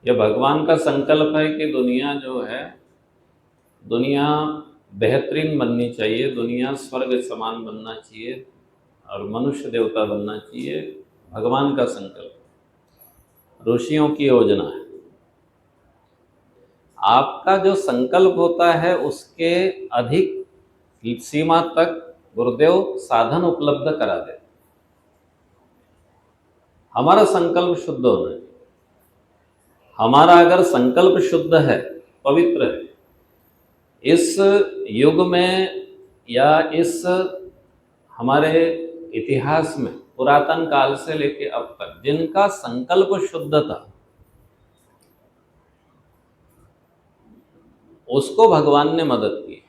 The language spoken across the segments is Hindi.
यह भगवान का संकल्प है कि दुनिया जो है, दुनिया बेहतरीन बननी चाहिए, दुनिया स्वर्ग समान बनना चाहिए और मनुष्य देवता बनना चाहिए। भगवान का संकल्प, ऋषियों की योजना है। आपका जो संकल्प होता है उसके अधिक सीमा तक गुरुदेव साधन उपलब्ध करा देते। हमारा संकल्प शुद्ध होना चाहिए। हमारा अगर संकल्प शुद्ध है, पवित्र है, इस युग में या इस हमारे इतिहास में पुरातन काल से लेकर अब तक जिनका संकल्प शुद्ध था, उसको भगवान ने मदद की।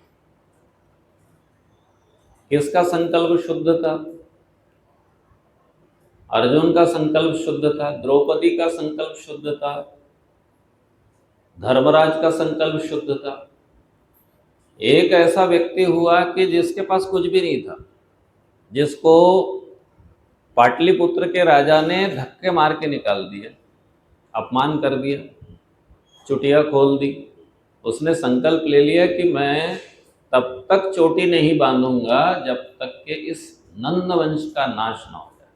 किसका संकल्प शुद्ध था? अर्जुन का संकल्प शुद्ध था, द्रौपदी का संकल्प शुद्ध था, धर्मराज का संकल्प शुद्ध था। एक ऐसा व्यक्ति हुआ कि जिसके पास कुछ भी नहीं था, जिसको पाटलिपुत्र के राजा ने धक्के मार के निकाल दिया, अपमान कर दिया, चुटिया खोल दी। उसने संकल्प ले लिया कि मैं तब तक चोटी नहीं बांधूंगा जब तक कि इस नंद वंश का नाश ना हो जाए,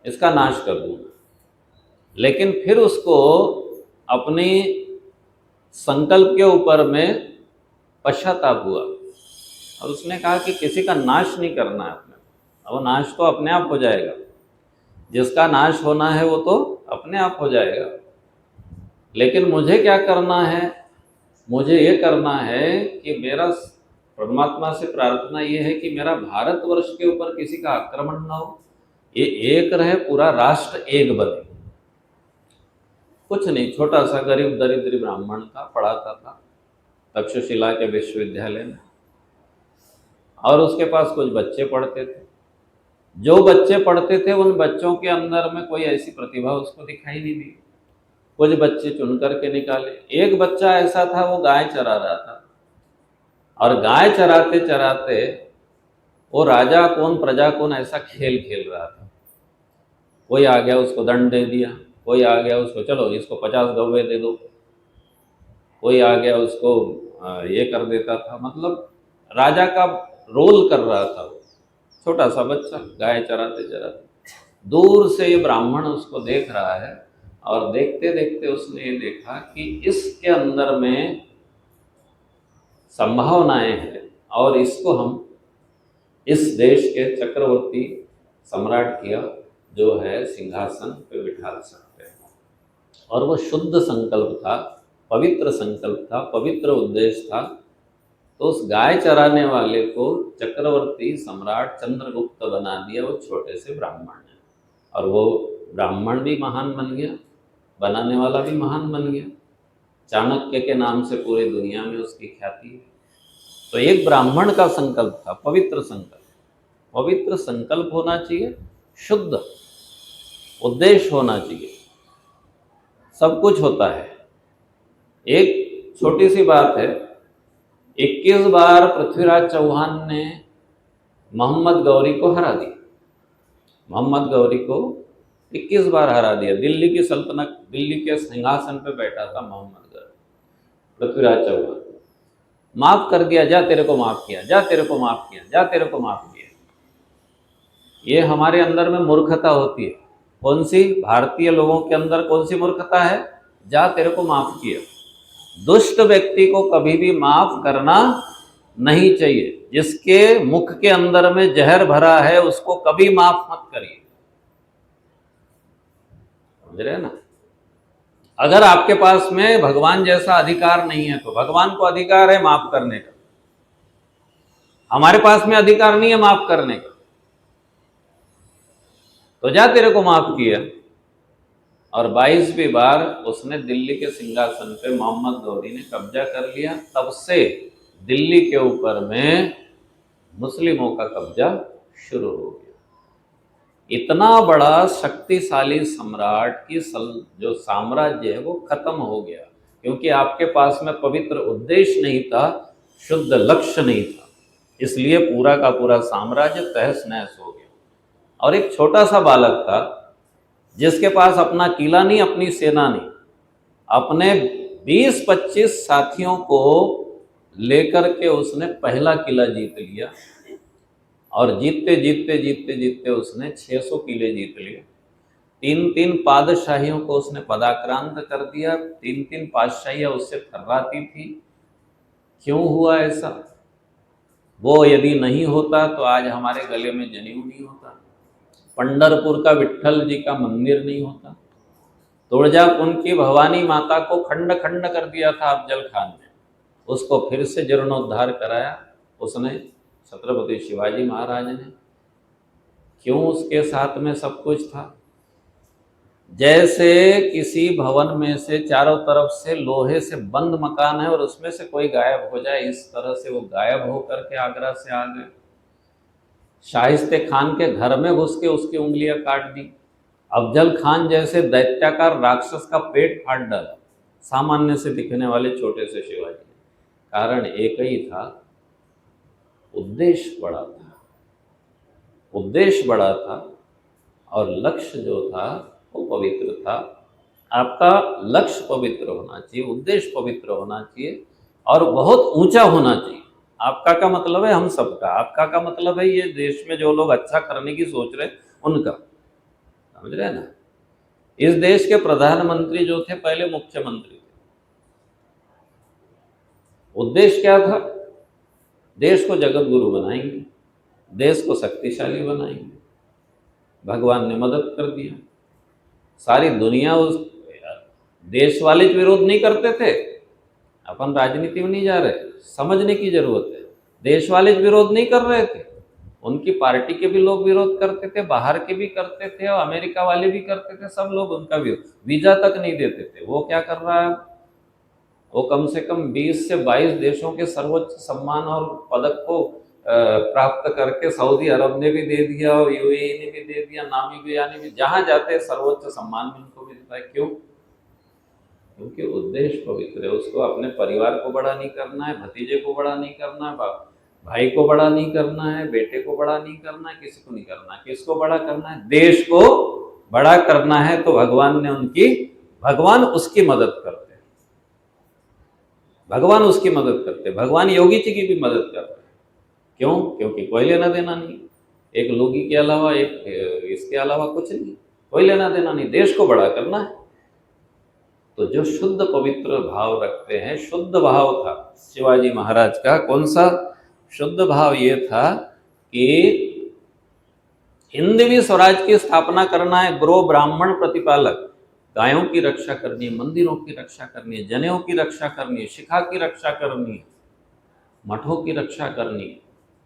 इसका नाश कर दूंगा। लेकिन फिर उसको अपनी संकल्प के ऊपर में पश्चाताप हुआ और उसने कहा कि किसी का नाश नहीं करना है अपने, अब नाश तो अपने आप हो जाएगा, जिसका नाश होना है वो तो अपने आप हो जाएगा। लेकिन मुझे क्या करना है? मुझे ये करना है कि मेरा परमात्मा से प्रार्थना ये है कि मेरा भारतवर्ष के ऊपर किसी का आक्रमण ना हो, ये एक रहे, पूरा राष्ट्र एक बने। कुछ नहीं, छोटा सा गरीब दरिद्र ब्राह्मण था, पढ़ाता था तक्षशिला के विश्वविद्यालय में, और उसके पास कुछ बच्चे पढ़ते थे। जो बच्चे पढ़ते थे उन बच्चों के अंदर में कोई ऐसी प्रतिभा उसको दिखाई नहीं दी। कुछ बच्चे चुन करके निकाले। एक बच्चा ऐसा था, वो गाय चरा रहा था, और गाय चराते चराते वो राजा कौन प्रजा कौन ऐसा खेल खेल रहा था। कोई आ गया उसको दंड दे दिया, कोई आ गया उसको चलो इसको 50 गव्वे दे दो, कोई आ गया उसको ये कर देता था। मतलब राजा का रोल कर रहा था वो, छोटा सा बच्चा गाय चराते चराते। दूर से ये ब्राह्मण उसको देख रहा है, और देखते देखते उसने ये देखा कि इसके अंदर में संभावनाएं हैं और इसको हम इस देश के चक्रवर्ती सम्राट किया जो है सिंहासन पे बिठा सकते हैं। और वो शुद्ध संकल्प था, पवित्र संकल्प था, पवित्र उद्देश्य था। तो उस गाय चराने वाले को चक्रवर्ती सम्राट चंद्रगुप्त बना दिया, वो छोटे से ब्राह्मण ने। और वो ब्राह्मण भी महान बन गया, बनाने वाला भी महान बन गया। चाणक्य के नाम से पूरी दुनिया में उसकी ख्याति है। तो एक ब्राह्मण का संकल्प था, पवित्र संकल्प। पवित्र संकल्प होना चाहिए, शुद्ध उद्देश्य होना चाहिए, सब कुछ होता है। एक छोटी सी बात है, 21 बार पृथ्वीराज चौहान ने मोहम्मद गौरी को हरा दिया। मोहम्मद गौरी को 21 बार हरा दिया। दिल्ली की सल्तनत, दिल्ली के सिंहासन पे बैठा था मोहम्मद गौरी, पृथ्वीराज चौहान माफ कर दिया, जा तेरे को माफ किया, जा तेरे को माफ किया, जा तेरे को माफ किया। ये हमारे अंदर में मूर्खता होती है। कौन सी? भारतीय लोगों के अंदर कौन सी मूर्खता है? जा तेरे को माफ किया। दुष्ट व्यक्ति को कभी भी माफ करना नहीं चाहिए। जिसके मुख के अंदर में जहर भरा है उसको कभी माफ मत करिए, समझ रहे हैं ना? अगर आपके पास में भगवान जैसा अधिकार नहीं है तो भगवान को अधिकार है माफ करने का, हमारे पास में अधिकार नहीं है माफ करने का। तो जा तेरे को माफ किया। और 22वीं बार उसने दिल्ली के सिंहासन पे मोहम्मद गौरी ने कब्जा कर लिया। तब से दिल्ली के ऊपर में मुस्लिमों का कब्जा शुरू हो गया। इतना बड़ा शक्तिशाली सम्राट की जो साम्राज्य है वो खत्म हो गया, क्योंकि आपके पास में पवित्र उद्देश्य नहीं था, शुद्ध लक्ष्य नहीं था। इसलिए पूरा का पूरा साम्राज्य तहस नहस हो गया। और एक छोटा सा बालक था जिसके पास अपना किला नहीं, अपनी सेना नहीं, अपने 20-25 साथियों को लेकर के उसने पहला किला जीत लिया और जीतते जीतते जीतते जीतते उसने 600 किले जीत लिए। 3-3 पादशाहियों को उसने पदाक्रांत कर दिया। 3-3 पादशाहियां उससे थर्राती थी। क्यों हुआ ऐसा? वो यदि नहीं होता तो आज हमारे गले में जनेऊ नहीं होता, पंढरपुर का विट्ठल जी का मंदिर नहीं होता, तुळजापुर की भवानी माता को खंड खंड कर दिया था अफजल खान ने, उसको फिर से जीर्णोद्धार कराया उसने छत्रपति शिवाजी महाराज ने। क्यों? उसके साथ में सब कुछ था। जैसे किसी भवन में से चारों तरफ से लोहे से बंद मकान है और उसमें से कोई गायब हो जाए, इस तरह से वो गायब होकर के आगरा से आ गए। शाहिस्ते खान के घर में घुस के उसकी उंगलियां काट दी। अफजल खान जैसे दैत्याकार राक्षस का पेट फाड़ डाला सामान्य से दिखने वाले छोटे से शिवाजी ने। कारण एक ही था, उद्देश्य बड़ा था। उद्देश्य बड़ा था और लक्ष्य जो था वो पवित्र था। आपका लक्ष्य पवित्र होना चाहिए, उद्देश्य पवित्र होना चाहिए और बहुत ऊंचा होना चाहिए। आपका का मतलब है हम सबका, आपका का मतलब है ये देश में जो लोग अच्छा करने की सोच रहे उनका, समझ रहे हैं ना। इस देश के प्रधानमंत्री जो थे पहले मुख्यमंत्री थे। उद्देश्य क्या था? देश को जगत गुरु बनाएंगे, देश को शक्तिशाली बनाएंगे। भगवान ने मदद कर दिया। सारी दुनिया उस देश वाले विरोध नहीं करते थे। अपन राजनीति में नहीं जा रहे, समझने की जरूरत है। देश वाले विरोध नहीं कर रहे थे, उनकी पार्टी के भी लोग विरोध करते थे, बाहर के भी करते थे और अमेरिका वाले भी करते थे। सब लोग उनका विरोध, वीजा तक नहीं देते थे। वो क्या कर रहा है? वो कम से कम 20 से 22 देशों के सर्वोच्च सम्मान और पदक को प्राप्त करके सऊदी अरब ने भी दे दिया और यूएई ने भी दे दिया, नामीबिया ने भी, जहां जाते सर्वोच्च सम्मान उनको मिलता है। क्यों? क्योंकि उद्देश्य पवित्र है। उसको अपने परिवार को बड़ा नहीं करना है, भतीजे को बड़ा नहीं करना है, भाई को बड़ा नहीं करना है, बेटे को बड़ा नहीं करना है, किसी को नहीं करना है। किसको बड़ा करना है? देश को बड़ा करना है। तो भगवान उसकी मदद करते हैं। भगवान उसकी मदद करते हैं। भगवान योगी जी की भी मदद करते हैं। क्यों? क्योंकि कोई लेना देना नहीं, एक लोगी के अलावा, एक इसके अलावा कुछ नहीं, कोई लेना देना नहीं, देश को बड़ा करना है। तो जो शुद्ध पवित्र भाव रखते हैं, शुद्ध भाव था शिवाजी महाराज का। कौन सा शुद्ध भाव? ये था कि हिंदवी स्वराज की स्थापना करना है, गो ब्राह्मण प्रतिपालक, गायों की रक्षा करनी है, मंदिरों की रक्षा करनी है, जनेऊ की रक्षा करनी है, शिखा की रक्षा करनी है, मठों की रक्षा करनी है,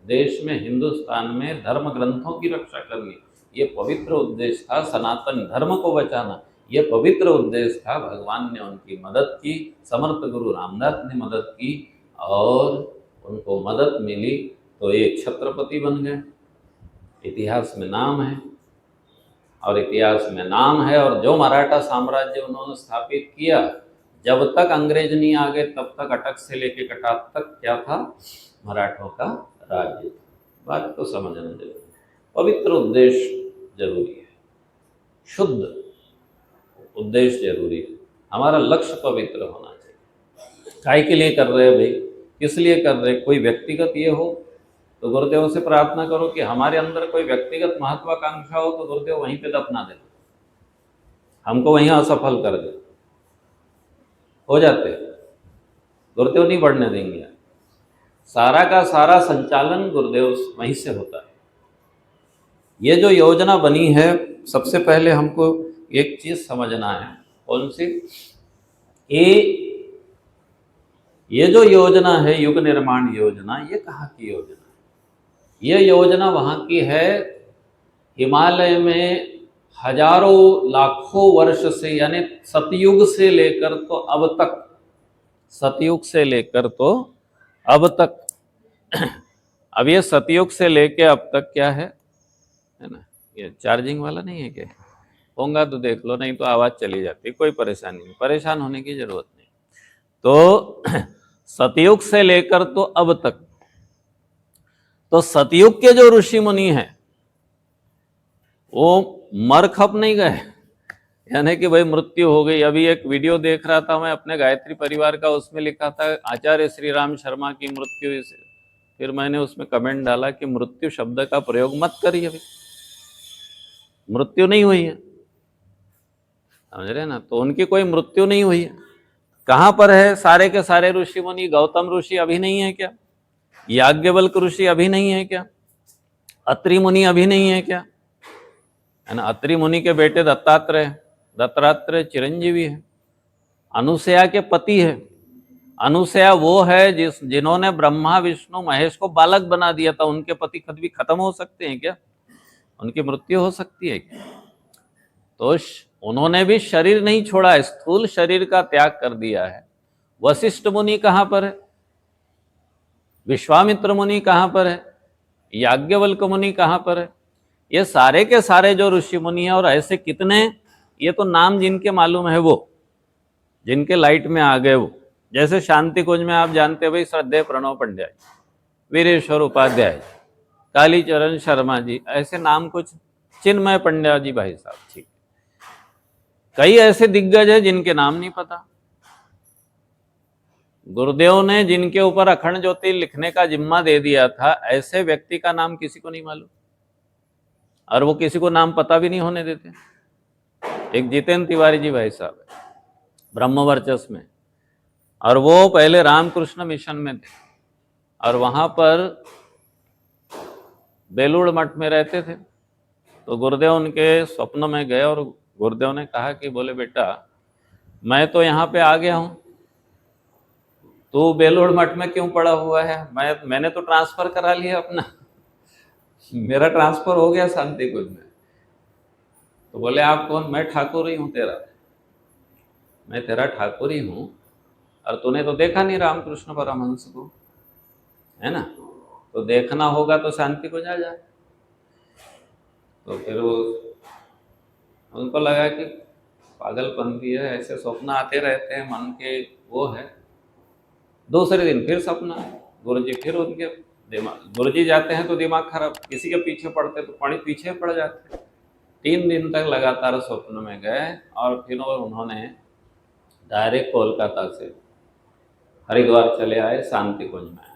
देश में हिंदुस्तान में धर्म ग्रंथों की रक्षा करनी है। ये पवित्र उद्देश्य था। सनातन धर्म को बचाना, ये पवित्र उद्देश्य था। भगवान ने उनकी मदद की, समर्थ गुरु रामदास ने मदद की और उनको मदद मिली तो एक छत्रपति बन गए। इतिहास में नाम है और इतिहास में नाम है। और जो मराठा साम्राज्य उन्होंने स्थापित किया, जब तक अंग्रेज नहीं आ गए तब तक अटक से लेके कटाक तक क्या था? मराठों का राज्य। बात को समझना जरूरी है। पवित्र उद्देश्य जरूरी है, शुद्ध उद्देश्य जरूरी है। हमारा लक्ष्य पवित्र होना चाहिए। काय के लिए कर रहे हैं भाई? किस लिए कर रहे हैं? कोई व्यक्तिगत ये हो तो गुरुदेव से प्रार्थना करो कि हमारे अंदर कोई व्यक्तिगत महत्वाकांक्षा हो तो गुरुदेव वहीं पे दफना दे, हमको वहीं असफल कर दे। हो जाते, गुरुदेव नहीं बढ़ने देंगे। सारा का सारा संचालन गुरुदेव वहीं से होता है। ये जो योजना बनी है, सबसे पहले हमको एक चीज समझना है। कौन सी? ये जो योजना है, युग निर्माण योजना, ये कहाँ की योजना है? ये योजना वहाँ की है, हिमालय में हजारों लाखों वर्ष से, यानी सतयुग से लेकर तो अब तक, सतयुग से लेकर तो अब तक अब ये सतयुग से लेके अब तक क्या है ना? ये चार्जिंग वाला नहीं है क्या? होगा तो देख लो, नहीं तो आवाज चली जाती, कोई परेशानी नहीं, परेशान होने की जरूरत नहीं। तो सतयुग से लेकर तो अब तक, तो सतयुग के जो ऋषि मुनि हैं वो मर खप नहीं गए, यानी कि भाई मृत्यु हो गई। अभी एक वीडियो देख रहा था मैं अपने गायत्री परिवार का, उसमें लिखा था आचार्य श्री राम शर्मा की मृत्यु इस। फिर मैंने उसमें कमेंट डाला कि मृत्यु शब्द का प्रयोग मत करिए भाई, मृत्यु नहीं हुई है, समझ रहे ना। तो उनकी कोई मृत्यु नहीं हुई है। कहाँ पर है सारे के सारे ऋषि मुनि? गौतम ऋषि अभी नहीं है क्या? याज्ञवल्क ऋषि अभी नहीं है क्या? अत्रि मुनि अभी नहीं है क्या? है ना। अत्रि मुनि के बेटे दत्तात्रेय, दत्तात्रेय चिरंजीवी है, अनुसया के पति है। अनुसया वो है जिन्होंने ब्रह्मा विष्णु महेश को बालक बना दिया था। उनके पति कभी खत्म हो सकते हैं क्या? उनकी मृत्यु हो सकती है क्या? तो उन्होंने भी शरीर नहीं छोड़ा, स्थूल शरीर का त्याग कर दिया है। वशिष्ठ मुनि कहां पर है? विश्वामित्र मुनि कहां पर है? याज्ञवल्क मुनि कहां पर है? ये सारे के सारे जो ऋषि मुनि हैं, और ऐसे कितने, ये तो नाम जिनके मालूम है, वो जिनके लाइट में आ गए वो। जैसे शांति कुंज में आप जानते हैं भाई, श्रद्धेय प्रणव पंड्या जी, वीरेश्वर उपाध्याय जी, कालीचरण शर्मा जी, ऐसे नाम कुछ, चिन्मय पंड्या जी भाई साहब, ठीक। कई ऐसे दिग्गज है जिनके नाम नहीं पता। गुरुदेव ने जिनके ऊपर अखंड ज्योति लिखने का जिम्मा दे दिया था, ऐसे व्यक्ति का नाम किसी को नहीं मालूम, और वो किसी को नाम पता भी नहीं होने देते। एक जितेंद्र तिवारी जी भाई साहब है, ब्रह्मवर्चस्व में, और वो पहले रामकृष्ण मिशन में थे, और वहां पर बेलूड़ मठ में रहते थे। तो गुरुदेव उनके स्वप्न में गए, और गुरुदेव ने कहा कि बोले बेटा, मैं तो यहाँ पे आ गया हूँ, तू बेलूड़ मठ में क्यों पड़ा हुआ है? मैंने तो ट्रांसफर करा लिया अपना, मेरा ट्रांसफर हो गया शांति कुंज में। तो बोले आप कौन? मैं ठाकुर ही हूँ तेरा, मैं तेरा ठाकुर ही हूँ, और तूने तो देखा नहीं रामकृष्ण परमहंस को, है ना। तो देखना होगा तो शांति कुंज आ जाए। तो फिर वो, उनको लगा कि पागलपंथी है, ऐसे स्वप्न आते रहते हैं मन के, वो है। दूसरे दिन फिर सपना, गुरुजी फिर उनके दिमाग, गुरुजी जाते हैं तो दिमाग खराब, किसी के पीछे पड़ते तो पानी पीछे पड़ जाते। 3 दिन तक लगातार स्वप्न में गए, और फिर उन्होंने डायरेक्ट कोलकाता से हरिद्वार चले आए, शांति कुंज में।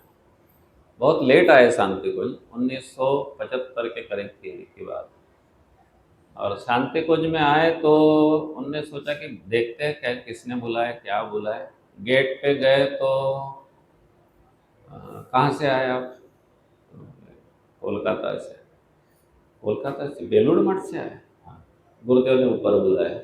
बहुत लेट आए शांति कुंज, 1975 के करीब की बात। और शांति कुंज में आए तो उनने सोचा कि देखते हैं क्या, किसने बुलाया, क्या बुलाया। गेट पे गए तो कहाँ से आए आप? कोलकाता से। कोलकाता से बेलूड़ मठ से आए? हाँ। गुरुदेव ने ऊपर बुलाया।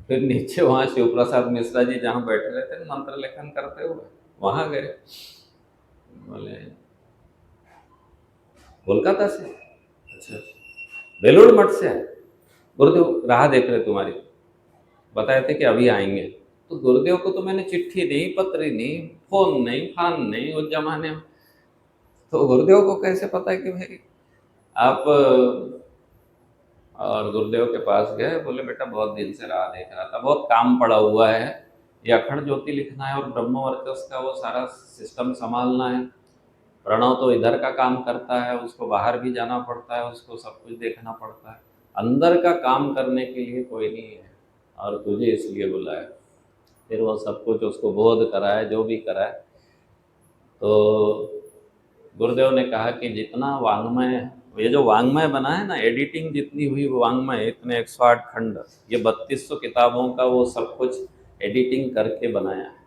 फिर नीचे वहाँ शिव प्रसाद मिश्रा जी जहाँ बैठे रहते थे मंत्र लेखन करते हुए, वहाँ गए। बोले कोलकाता से? अच्छा, बेलूड़ मठ से आए? गुरुदेव राह देख रहे तुम्हारी, बताए थे कि अभी आएंगे। तो गुरुदेव को तो मैंने चिट्ठी नहीं, पत्र नहीं, फोन नहीं, फान नहीं उस जमाने में। तो गुरुदेव को कैसे पता है कि भाई आप? और गुरुदेव के पास गए, बोले बेटा बहुत दिन से राह देख रहा था, बहुत काम पड़ा हुआ है, ये अखंड ज्योति लिखना है और ब्रह्म वर्चस्व का वो सारा सिस्टम संभालना है। प्रणव तो इधर का काम करता है, उसको बाहर भी जाना पड़ता है, उसको सब कुछ देखना पड़ता है, अंदर का काम करने के लिए कोई नहीं है, और तुझे इसलिए बुलाया। फिर वो सब कुछ उसको बोध कराए, जो भी कराए। तो गुरुदेव ने कहा कि जितना वांग्मय, ये जो वांग्मय बना है ना, एडिटिंग जितनी हुई वो वांग्मय, इतने 108 खंड, ये 3200 किताबों का वो सब कुछ एडिटिंग करके बनाया है।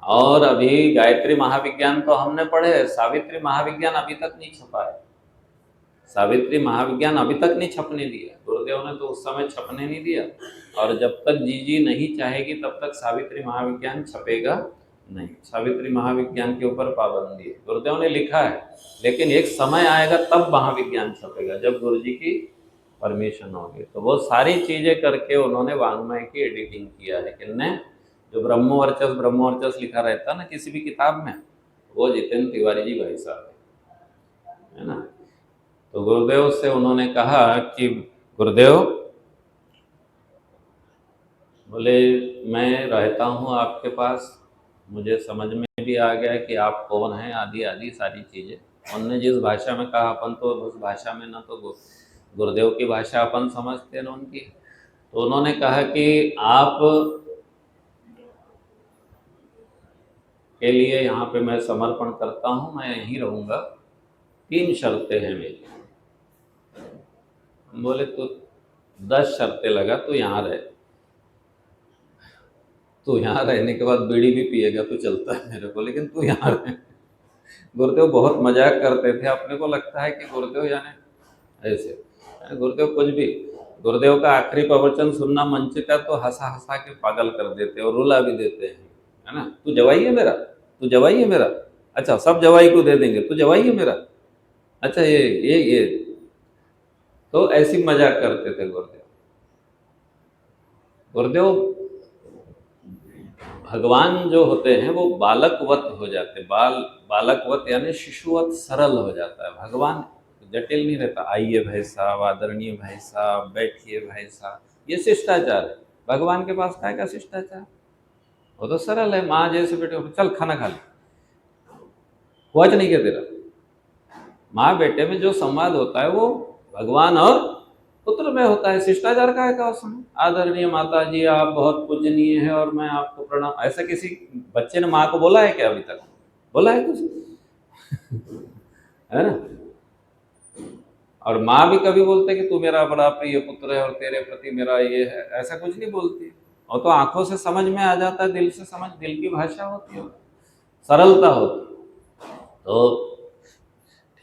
और अभी गायत्री महाविज्ञान तो हमने पढ़े, सावित्री महाविज्ञान अभी तक नहीं छपा है। सावित्री महाविज्ञान अभी तक नहीं छपने दिया, गुरुदेव ने तो उस समय छपने नहीं दिया। और जब तक जीजी नहीं चाहेगी तब तक सावित्री महाविज्ञान छपेगा नहीं। सावित्री महाविज्ञान के ऊपर पाबंदी है, गुरुदेव ने लिखा है, लेकिन एक समय आएगा तब महाविज्ञान छपेगा, जब गुरुजी की परमिशन होगी। तो वो सारी चीज़ें करके उन्होंने वांग्मय की एडिटिंग किया है। किन्ने? जो ब्रह्मवर्चस्व लिखा रहता ना किसी भी किताब में, वो जितेंद्र तिवारी जी भाई साहब है ना। तो गुरुदेव से उन्होंने कहा कि गुरुदेव, बोले मैं रहता हूँ आपके पास, मुझे समझ में भी आ गया कि आप कौन हैं, आदि आदि सारी चीज़ें। उनने जिस भाषा में कहा, अपन तो उस भाषा में ना तो गुरुदेव की भाषा अपन समझते हैं उनकी। तो उन्होंने कहा कि आप के लिए यहाँ पे मैं समर्पण करता हूँ, मैं यहीं रहूँगा, 3 शर्तें हैं मेरी। हम बोले तो 10 शर्तें लगा, तो यहाँ रहे, तू यहाँ रहने के बाद बीड़ी भी पिएगा तो चलता है मेरे को, लेकिन तू यहाँ रहे। गुरुदेव बहुत मजाक करते थे, अपने को लगता है कि गुरुदेव जाने ऐसे, गुरुदेव कुछ भी, गुरुदेव का आखिरी प्रवचन सुनना मंच का तो हंसा हंसा के पागल कर देते और रुला भी देते हैं, है ना। तू जवाई है मेरा, तू जवाई है मेरा, अच्छा सब जवाई को दे देंगे, तू जवाई है मेरा, अच्छा ये तो ऐसी मजाक करते थे गुरुदेव। गुरुदेव भगवान जो होते हैं वो बालकवत हो जाते, बालकवत यानी शिशुवत सरल हो जाता है। भगवान जटिल नहीं रहता, आइए भाई साहब, आदरणीय भाई साहब, बैठिए भाई साहब, ये शिष्टाचार है। भगवान के पास काय का शिष्टाचार, वो तो सरल है। माँ जैसे बेटे, चल खाना खा ले, हुआ नहीं क्या तेरा। माँ बेटे में जो संवाद होता है वो भगवान और पुत्र में होता है। शिष्टाचार का है का उसमें, आदरणीय माता जी आप बहुत पूजनीय है और मैं आपको प्रणाम, ऐसा किसी बच्चे ने माँ को बोला है क्या अभी तक, बोला है कुछ है ना। और माँ भी कभी बोलते कि तू मेरा बड़ा प्रिय पुत्र है और तेरे प्रति मेरा ये है, ऐसा कुछ नहीं बोलती। और तो आंखों से समझ में आ जाता है, दिल से समझ, दिल की भाषा होती है, सरलता होती। तो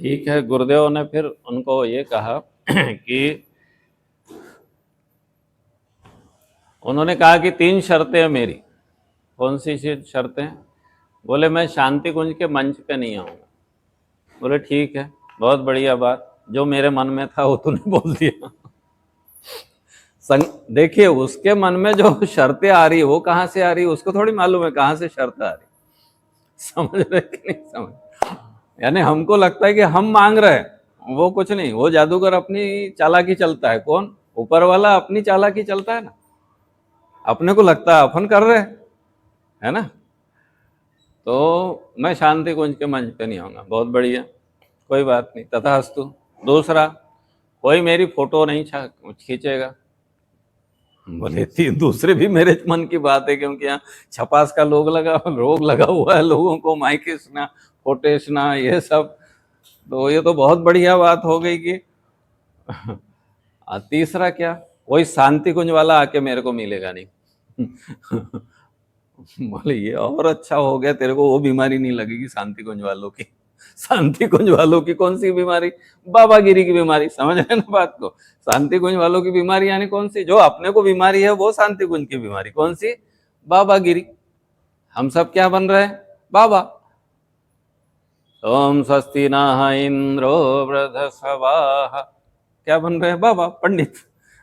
ठीक है, गुरुदेव ने फिर उनको ये कहा कि उन्होंने कहा कि 3 शर्तें हैं मेरी। कौन सी शर्तें? बोले मैं शांति कुंज के मंच पे नहीं आऊँगा। बोले ठीक है, बहुत बढ़िया बात, जो मेरे मन में था वो तूने बोल दिया। देखिए उसके मन में जो शर्तें आ रही है वो कहाँ से आ रही है, उसको थोड़ी मालूम है कहाँ से शर्त आ रही, समझ रहे कि नहीं समझ। यानी हमको लगता है कि हम मांग रहे हैं, वो कुछ नहीं, वो जादूगर अपनी चालाकी चलता है। कौन? ऊपर वाला अपनी चालाकी चलता है ना, अपने को लगता है अपन कर रहे हैं, है ना। तो मैं शांति कुंज के मंच पे नहीं आऊँगा, बहुत बढ़िया, कोई बात नहीं, तथास्तु। दूसरा, कोई मेरी फोटो नहीं खींचेगा। बोले दूसरे भी मेरे मन की बात है, क्योंकि यहाँ छपास का रोग लगा हुआ है लोगों को, माइकिस्ना, फोटेसना, ये सब। तो ये तो बहुत बढ़िया बात हो गई कि तीसरा क्या, कोई शांति कुंज वाला आके मेरे को मिलेगा नहीं। बोले ये और अच्छा हो गया, तेरे को वो बीमारी नहीं लगेगी शांति कुंज वालों की। शांति कुंज वालों की कौन सी बीमारी? बाबागिरी की बीमारी, समझ रहे ना बात को। शांति कुंज वालों की बीमारी यानी कौन सी? जो अपने को बीमारी है वो शांति कुंज की बीमारी। कौन सी? बाबागिरी। हम सब क्या बन रहे हैं? बाबा। ओम स्वस्ति नः इंद्रो वृद्धस्वाहा, क्या बन रहे हैं? बाबा, पंडित।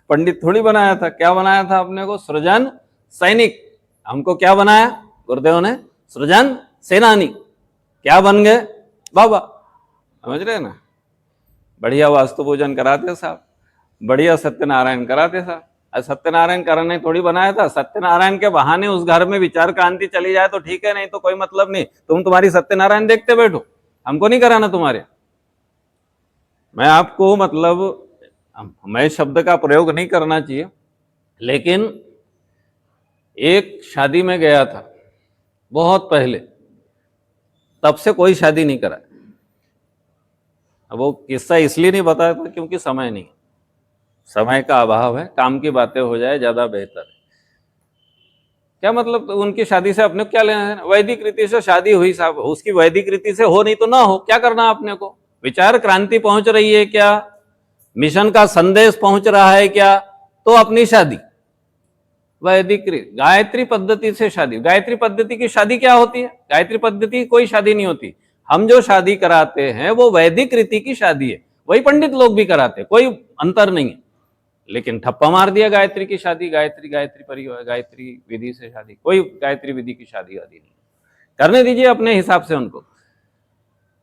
पंडित थोड़ी बनाया था, क्या बनाया था अपने को? सृजन सैनिक। हमको क्या बनाया गुरुदेव ने? सृजन सेनानी। क्या बन गए? बाबा। समझ रहे ना। बढ़िया वास्तु पूजन कराते साहब, बढ़िया सत्यनारायण कराते साहब। सत्यनारायण कराने थोड़ी बनाया था, सत्यनारायण के बहाने उस घर में विचार क्रांति चली जाए तो ठीक है, नहीं तो कोई मतलब नहीं। तुम तुम्हारी सत्यनारायण देखते बैठो, हमको नहीं कराना तुम्हारे। मैं आपको मतलब, मैं शब्द का प्रयोग नहीं करना चाहिए, लेकिन एक शादी में गया था बहुत पहले, तब से कोई शादी नहीं करा। अब वो किस्सा इसलिए नहीं बताया था क्योंकि समय नहीं, समय का अभाव है, काम की बातें हो जाए ज्यादा बेहतर है। क्या मतलब, तो उनकी शादी से अपने क्या लेना है? वैदिक रीति से शादी हुई साहब, उसकी वैदिक रीति से हो नहीं तो ना हो, क्या करना अपने को? विचार क्रांति पहुंच रही है क्या, मिशन का संदेश पहुंच रहा है क्या, तो अपनी शादी वैदिक गायत्री पद्धति से शादी। गायत्री पद्धति की शादी क्या होती है? गायत्री पद्धति की कोई शादी नहीं होती। हम जो शादी कराते हैं वो वैदिक रीति की शादी है, वही पंडित लोग भी कराते हैं, कोई अंतर नहीं है। लेकिन ठप्पा मार दिया गायत्री की शादी, गायत्री परिवार, गायत्री विधि से शादी, कोई गायत्री विधि की शादी वादी नहीं। करने दीजिए अपने हिसाब से उनको।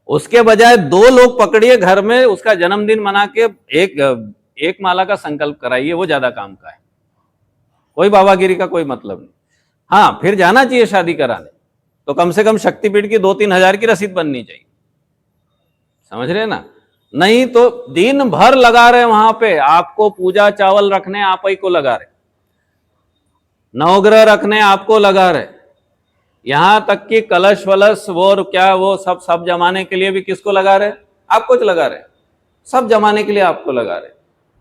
उसके बजाय 2 लोग पकड़िए घर में, उसका जन्मदिन मना के एक माला का संकल्प कराइए, वो ज्यादा काम का है। कोई बाबागिरी का कोई मतलब नहीं। हाँ, फिर जाना चाहिए शादी कराने, तो कम से कम शक्तिपीठ की 2-3 हजार की रसीद बननी चाहिए, समझ रहे ना। नहीं तो दिन भर लगा रहे वहां पे, आपको पूजा चावल रखने आप ही को लगा रहे, नवग्रह रखने आपको लगा रहे, यहां तक कि कलश वलश वो और क्या वो सब जमाने के लिए भी किसको लगा रहे, आपको लगा रहे, सब जमाने के लिए आपको लगा रहे,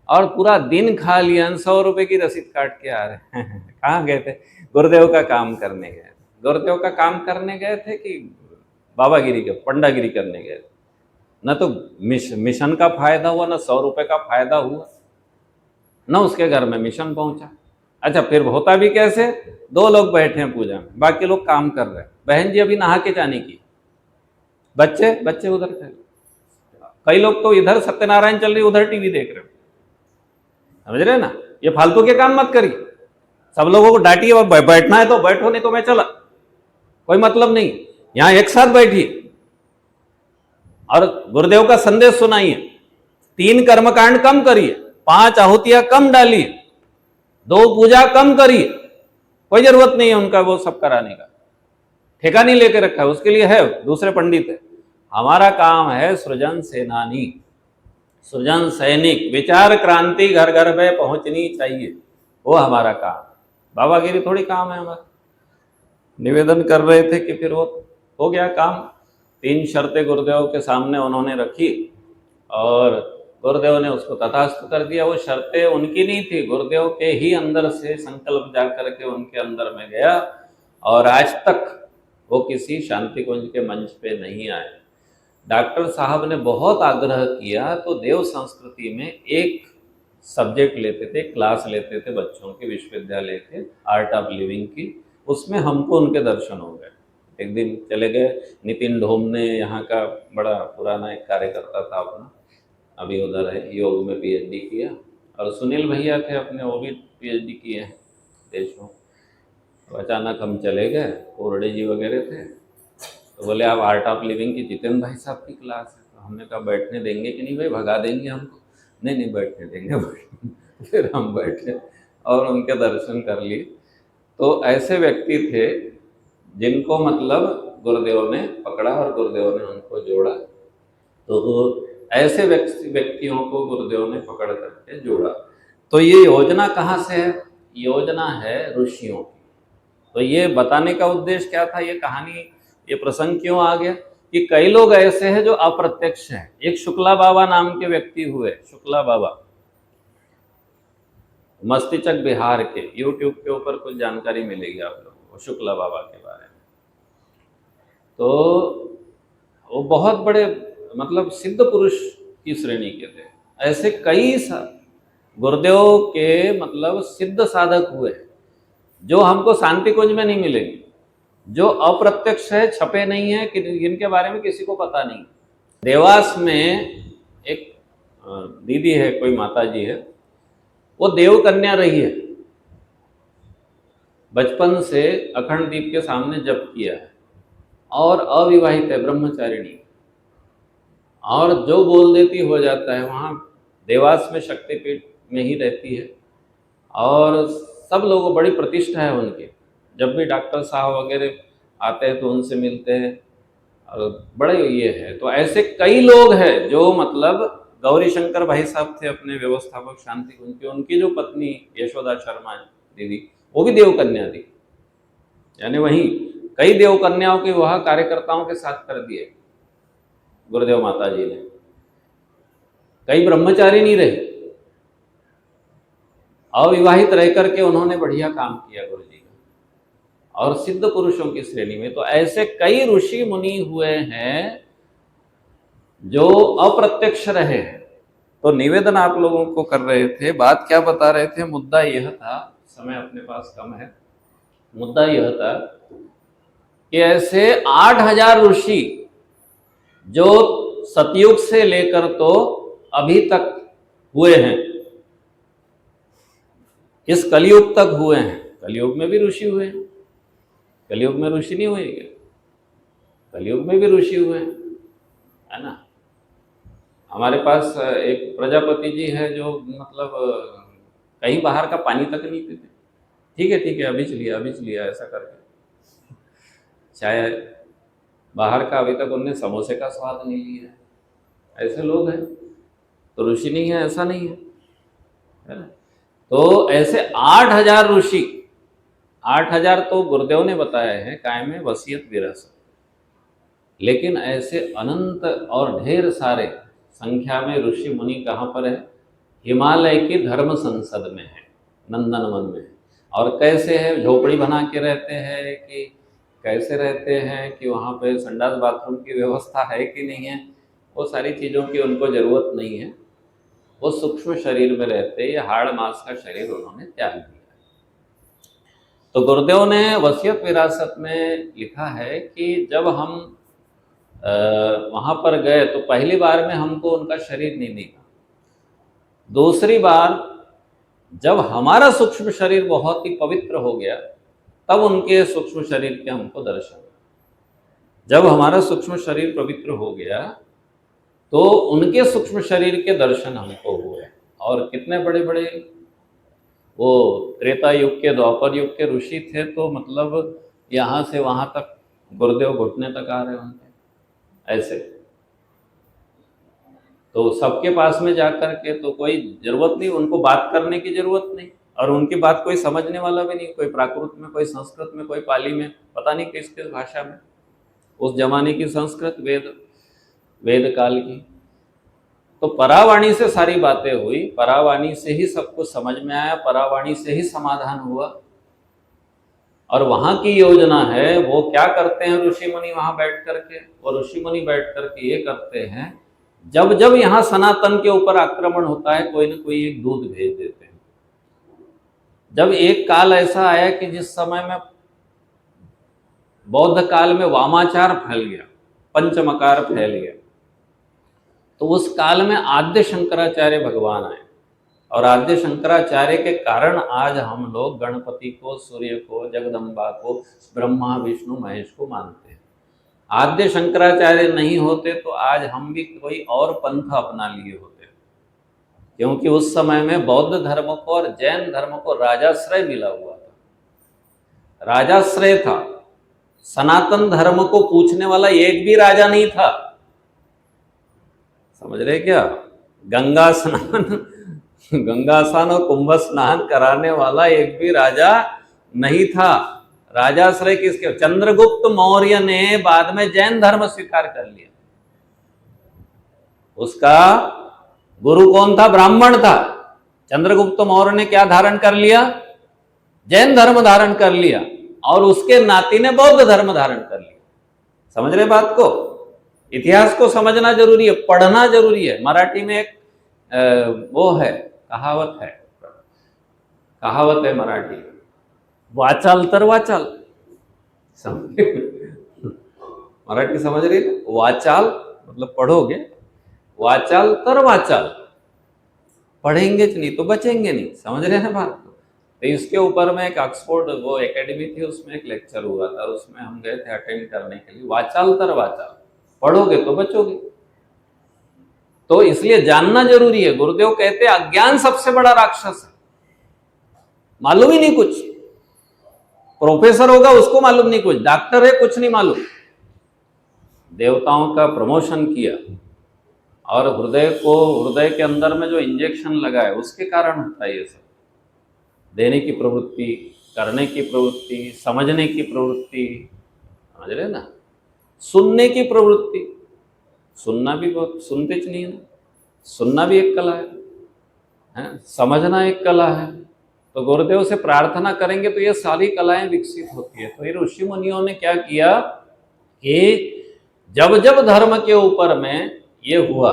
और पूरा दिन खा लिया, 100 रुपए की रसीद काट के आ रहे हैं। कहाँ गए थे? गुरुदेव का काम करने गए, गुरुदेव का काम करने गए थे कि बाबागिरी के पंडागिरी करने गए थे? न तो मिशन का फायदा हुआ, न 100 रुपए का फायदा हुआ, न उसके घर में मिशन पहुंचा। अच्छा, फिर होता भी कैसे? 2 लोग बैठे हैं पूजा में, बाकी लोग काम कर रहे हैं, बहन जी अभी नहा के जाने की, बच्चे बच्चे उधर थे, कई लोग तो इधर सत्यनारायण चल रही उधर टीवी देख रहे हो, समझ रहे ना? ये फालतू के काम मत करिए, सब लोगों को डांटिए, और बैठना है तो बैठो, नहीं तो मैं चला, कोई मतलब नहीं, यहां एक साथ बैठिए और गुरुदेव का संदेश सुनाइए, 3 कर्मकांड कम करिए, 5 आहुतियां कम डालिए, 2 पूजा कम करिए, कोई जरूरत नहीं है उनका वो सब कराने का, ठेका नहीं लेके रखा है, उसके लिए है दूसरे पंडित है। हमारा काम है सृजन सेनानी, सृजन सैनिक, विचार क्रांति घर घर में पहुंचनी चाहिए, वो हमारा काम। बाबागिरी थोड़ी काम है हमारा। निवेदन कर रहे थे कि फिर वो हो गया काम, 3 शर्तें गुरुदेव के सामने उन्होंने रखी और गुरुदेव ने उसको तथास्तु कर दिया। वो शर्तें उनकी नहीं थी, गुरुदेव के ही अंदर से संकल्प जा करके उनके अंदर में गया, और आज तक वो किसी शांति कुंज के मंच पे नहीं आए। डॉक्टर साहब ने बहुत आग्रह किया तो देव संस्कृति में एक सब्जेक्ट लेते थे, क्लास लेते थे बच्चों की, विश्वविद्यालय के आर्ट ऑफ लिविंग की, उसमें हमको उनके दर्शन हो गए। एक दिन चले गए, नितिन ढोमने यहाँ का बड़ा पुराना एक कार्यकर्ता था अपना, अभी उधर है, योग में पीएचडी किया, और सुनील भैया थे अपने, वो भी पीएचडी किए हैं देश में। तो अचानक हम चले गए, कोरडे जी वगैरह थे, तो बोले आप आर्ट ऑफ लिविंग की जितेंद्र भाई साहब की क्लास है, तो हमने कहा बैठने देंगे कि नहीं भाई, भगा देंगे हमको? नहीं नहीं बैठने देंगे। फिर हम बैठे और उनके दर्शन कर लिए। तो ऐसे व्यक्ति थे जिनको मतलब गुरुदेव ने पकड़ा और गुरुदेव ने उनको जोड़ा। तो ऐसे व्यक्तियों को गुरुदेव ने पकड़ करके जोड़ा। तो ये योजना कहाँ से है? योजना है ऋषियों की। तो ये बताने का उद्देश्य क्या था, ये कहानी, ये प्रसंग क्यों आ गया कि कई लोग ऐसे हैं जो अप्रत्यक्ष हैं। एक शुक्ला बाबा नाम के व्यक्ति हुए, शुक्ला बाबा, मस्तिचक बिहार के, यूट्यूब के ऊपर कुछ जानकारी मिलेगी आप लोगों को शुक्ला बाबा के बारे में। तो वो बहुत बड़े मतलब सिद्ध पुरुष की श्रेणी के थे। ऐसे कई गुरुदेव के मतलब सिद्ध साधक हुए जो हमको शांति कुंज में नहीं मिलेंगे, जो अप्रत्यक्ष है, छपे नहीं है, जिनके बारे में किसी को पता नहीं। देवास में एक दीदी है, कोई माता जी है, वो देव कन्या रही है, बचपन से अखंड दीप के सामने जप किया है, और अविवाहित है, ब्रह्मचारिणी, और जो बोल देती हो जाता है। वहाँ देवास में शक्तिपीठ में ही रहती है, और सब लोगों बड़ी प्रतिष्ठा है उनकी। जब भी डॉक्टर साहब वगैरह आते हैं तो उनसे मिलते हैं, और बड़े ये है। तो ऐसे कई लोग हैं जो मतलब गौरी शंकर भाई साहब थे अपने व्यवस्थापक शांति कुंज के, उनकी जो पत्नी यशोदा शर्मा दीदी, वो भी देव कन्या थी। यानी वहीं कई देव कन्याओं के वह कार्यकर्ताओं के साथ कर दिए गुरुदेव माता जी ने। कई ब्रह्मचारी नहीं रहे, अविवाहित रह करके उन्होंने बढ़िया काम किया गुरु जी का, और सिद्ध पुरुषों की श्रेणी में। तो ऐसे कई ऋषि मुनि हुए हैं जो अप्रत्यक्ष रहे हैं। तो निवेदन आप लोगों को कर रहे थे, बात क्या बता रहे थे, मुद्दा यह था, समय अपने पास कम है, मुद्दा यह था कि ऐसे 8000 ऋषि जो सतयुग से लेकर तो अभी तक हुए हैं, इस कलयुग तक हुए हैं। कलयुग में भी ऋषि हुए हैं, कलयुग में ऋषि नहीं हुए क्या? कलयुग में भी ऋषि हुए हैं, है ना। हमारे पास एक प्रजापति जी है जो मतलब कहीं बाहर का पानी तक नहीं पीते। ठीक है अभी चलिए ऐसा करके, चाहे बाहर का अभी तक उनने समोसे का स्वाद नहीं लिया, ऐसे लोग हैं। तो ऋषि नहीं है ऐसा नहीं है ना? तो ऐसे 8,000 ऋषि, 8,000 तो गुरुदेव ने बताए हैं कायम में वसीयत विरासत, लेकिन ऐसे अनंत और ढेर सारे संख्या में ऋषि मुनि कहाँ पर है? हिमालय की धर्म संसद में है, नंदनवन में है। और कैसे है? झोपड़ी बना के रहते हैं कि कैसे रहते हैं कि वहाँ पे संडास बाथरूम की व्यवस्था है कि नहीं है, वो सारी चीज़ों की उनको ज़रूरत नहीं है। वो सूक्ष्म शरीर में रहते, ये हाड़ मांस का शरीर उन्होंने त्याग दिया। तो गुरुदेव ने वसीयत विरासत में लिखा है कि जब हम वहाँ पर गए तो पहली बार में हमको उनका शरीर नहीं दिखा। दूसरी बार जब हमारा सूक्ष्म शरीर बहुत ही पवित्र हो गया, तब उनके सूक्ष्म शरीर के हमको दर्शन हुए। जब हमारा सूक्ष्म शरीर पवित्र हो गया तो उनके सूक्ष्म शरीर के दर्शन हमको हुए। और कितने बड़े बड़े वो त्रेता युग के, द्वापर युग के ऋषि थे, तो मतलब यहाँ से वहाँ तक गुरुदेव घुटने तक आ रहे होंगे ऐसे। तो सबके पास में जाकर के तो कोई जरूरत नहीं, उनको बात करने की जरूरत नहीं, और उनकी बात कोई समझने वाला भी नहीं, कोई प्राकृत में, कोई संस्कृत में, कोई पाली में, पता नहीं किस किस भाषा में, उस जमाने की संस्कृत, वेद काल की। तो परावाणी से सारी बातें हुई, परावाणी से ही सब कुछ समझ में आया, परावाणी से ही समाधान हुआ। और वहां की योजना है, वो क्या करते हैं ऋषि मुनि वहां बैठ करके? और ऋषि मुनि बैठ करके ये करते हैं, जब जब यहाँ सनातन के ऊपर आक्रमण होता है, कोई ना कोई एक दूत भेज देते हैं। जब एक काल ऐसा आया कि जिस समय में बौद्ध काल में वामाचार फैल गया, पंचमकार फैल गया, तो उस काल में आद्य शंकराचार्य भगवान आए। और आद्य शंकराचार्य के कारण आज हम लोग गणपति को, सूर्य को, जगदम्बा को, ब्रह्मा विष्णु महेश को मानते हैं। आद्य शंकराचार्य नहीं होते तो आज हम भी कोई और पंथ अपना लिए होते, क्योंकि उस समय में बौद्ध धर्म को और जैन धर्म को राजाश्रय मिला हुआ था, राजाश्रय था। सनातन धर्म को पूछने वाला एक भी राजा नहीं था, समझ रहे क्या? गंगा स्नान और कुंभ स्नान कराने वाला एक भी राजा नहीं था। राजाश्रय किसके? चंद्रगुप्त मौर्य ने बाद में जैन धर्म स्वीकार कर लिया। उसका गुरु कौन था? ब्राह्मण था। चंद्रगुप्त मौर्य ने क्या धारण कर लिया? जैन धर्म धारण कर लिया, और उसके नाती ने बौद्ध धर्म धारण कर लिया। समझ रहे बात को? इतिहास को समझना जरूरी है, पढ़ना जरूरी है। मराठी में एक वो है, कहावत है मराठी, वाचाल तर वाचाल। मराठी समझ रही है? वाचाल मतलब पढ़ोगे, वाचाल तर वाचाल, पढ़ेंगे नहीं तो बचेंगे नहीं। समझ रहे हैं बात को? तो इसके ऊपर में एक ऑक्सफोर्ड वो एकेडमी थी, उसमें एक लेक्चर हुआ था, उसमें हम गए थे अटेंड करने के लिए। वाचाल तर वाचाल, पढ़ोगे तो बचोगे। तो इसलिए जानना जरूरी है। गुरुदेव कहते हैं अज्ञान सबसे बड़ा राक्षस है, मालूम ही नहीं कुछ। प्रोफेसर होगा उसको मालूम नहीं कुछ, डॉक्टर है कुछ नहीं मालूम। देवताओं का प्रमोशन किया और हृदय के अंदर में जो इंजेक्शन लगाए उसके कारण होता है ये सब। देने की प्रवृत्ति, करने की प्रवृत्ति, समझने की प्रवृत्ति, समझ रहे ना? सुनने की प्रवृत्ति, सुनना भी बहुत, सुनते नहीं है, सुनना भी एक कला है, समझना एक कला है। तो गुरुदेव से प्रार्थना करेंगे तो ये सारी कलाएं विकसित होती है। तो ये ऋषि मुनियों ने क्या किया कि जब जब धर्म के ऊपर में ये हुआ,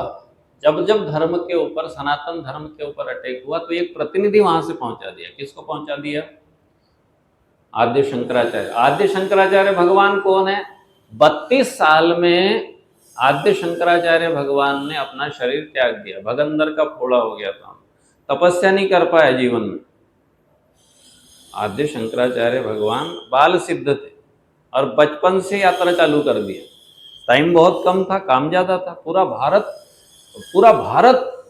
जब जब धर्म के ऊपर, सनातन धर्म के ऊपर अटैक हुआ, तो एक प्रतिनिधि वहां से पहुंचा दिया। किसको पहुंचा दिया? आद्य शंकराचार्य। आद्य शंकराचार्य भगवान कौन है? 32 साल में आद्य शंकराचार्य भगवान ने अपना शरीर त्याग दिया, भगंदर का फोड़ा हो गया था, तपस्या नहीं कर पाया जीवन में। आद्य शंकराचार्य भगवान बाल सिद्ध थे और बचपन से यात्रा चालू कर दिया। टाइम बहुत कम था, काम ज्यादा था। पूरा भारत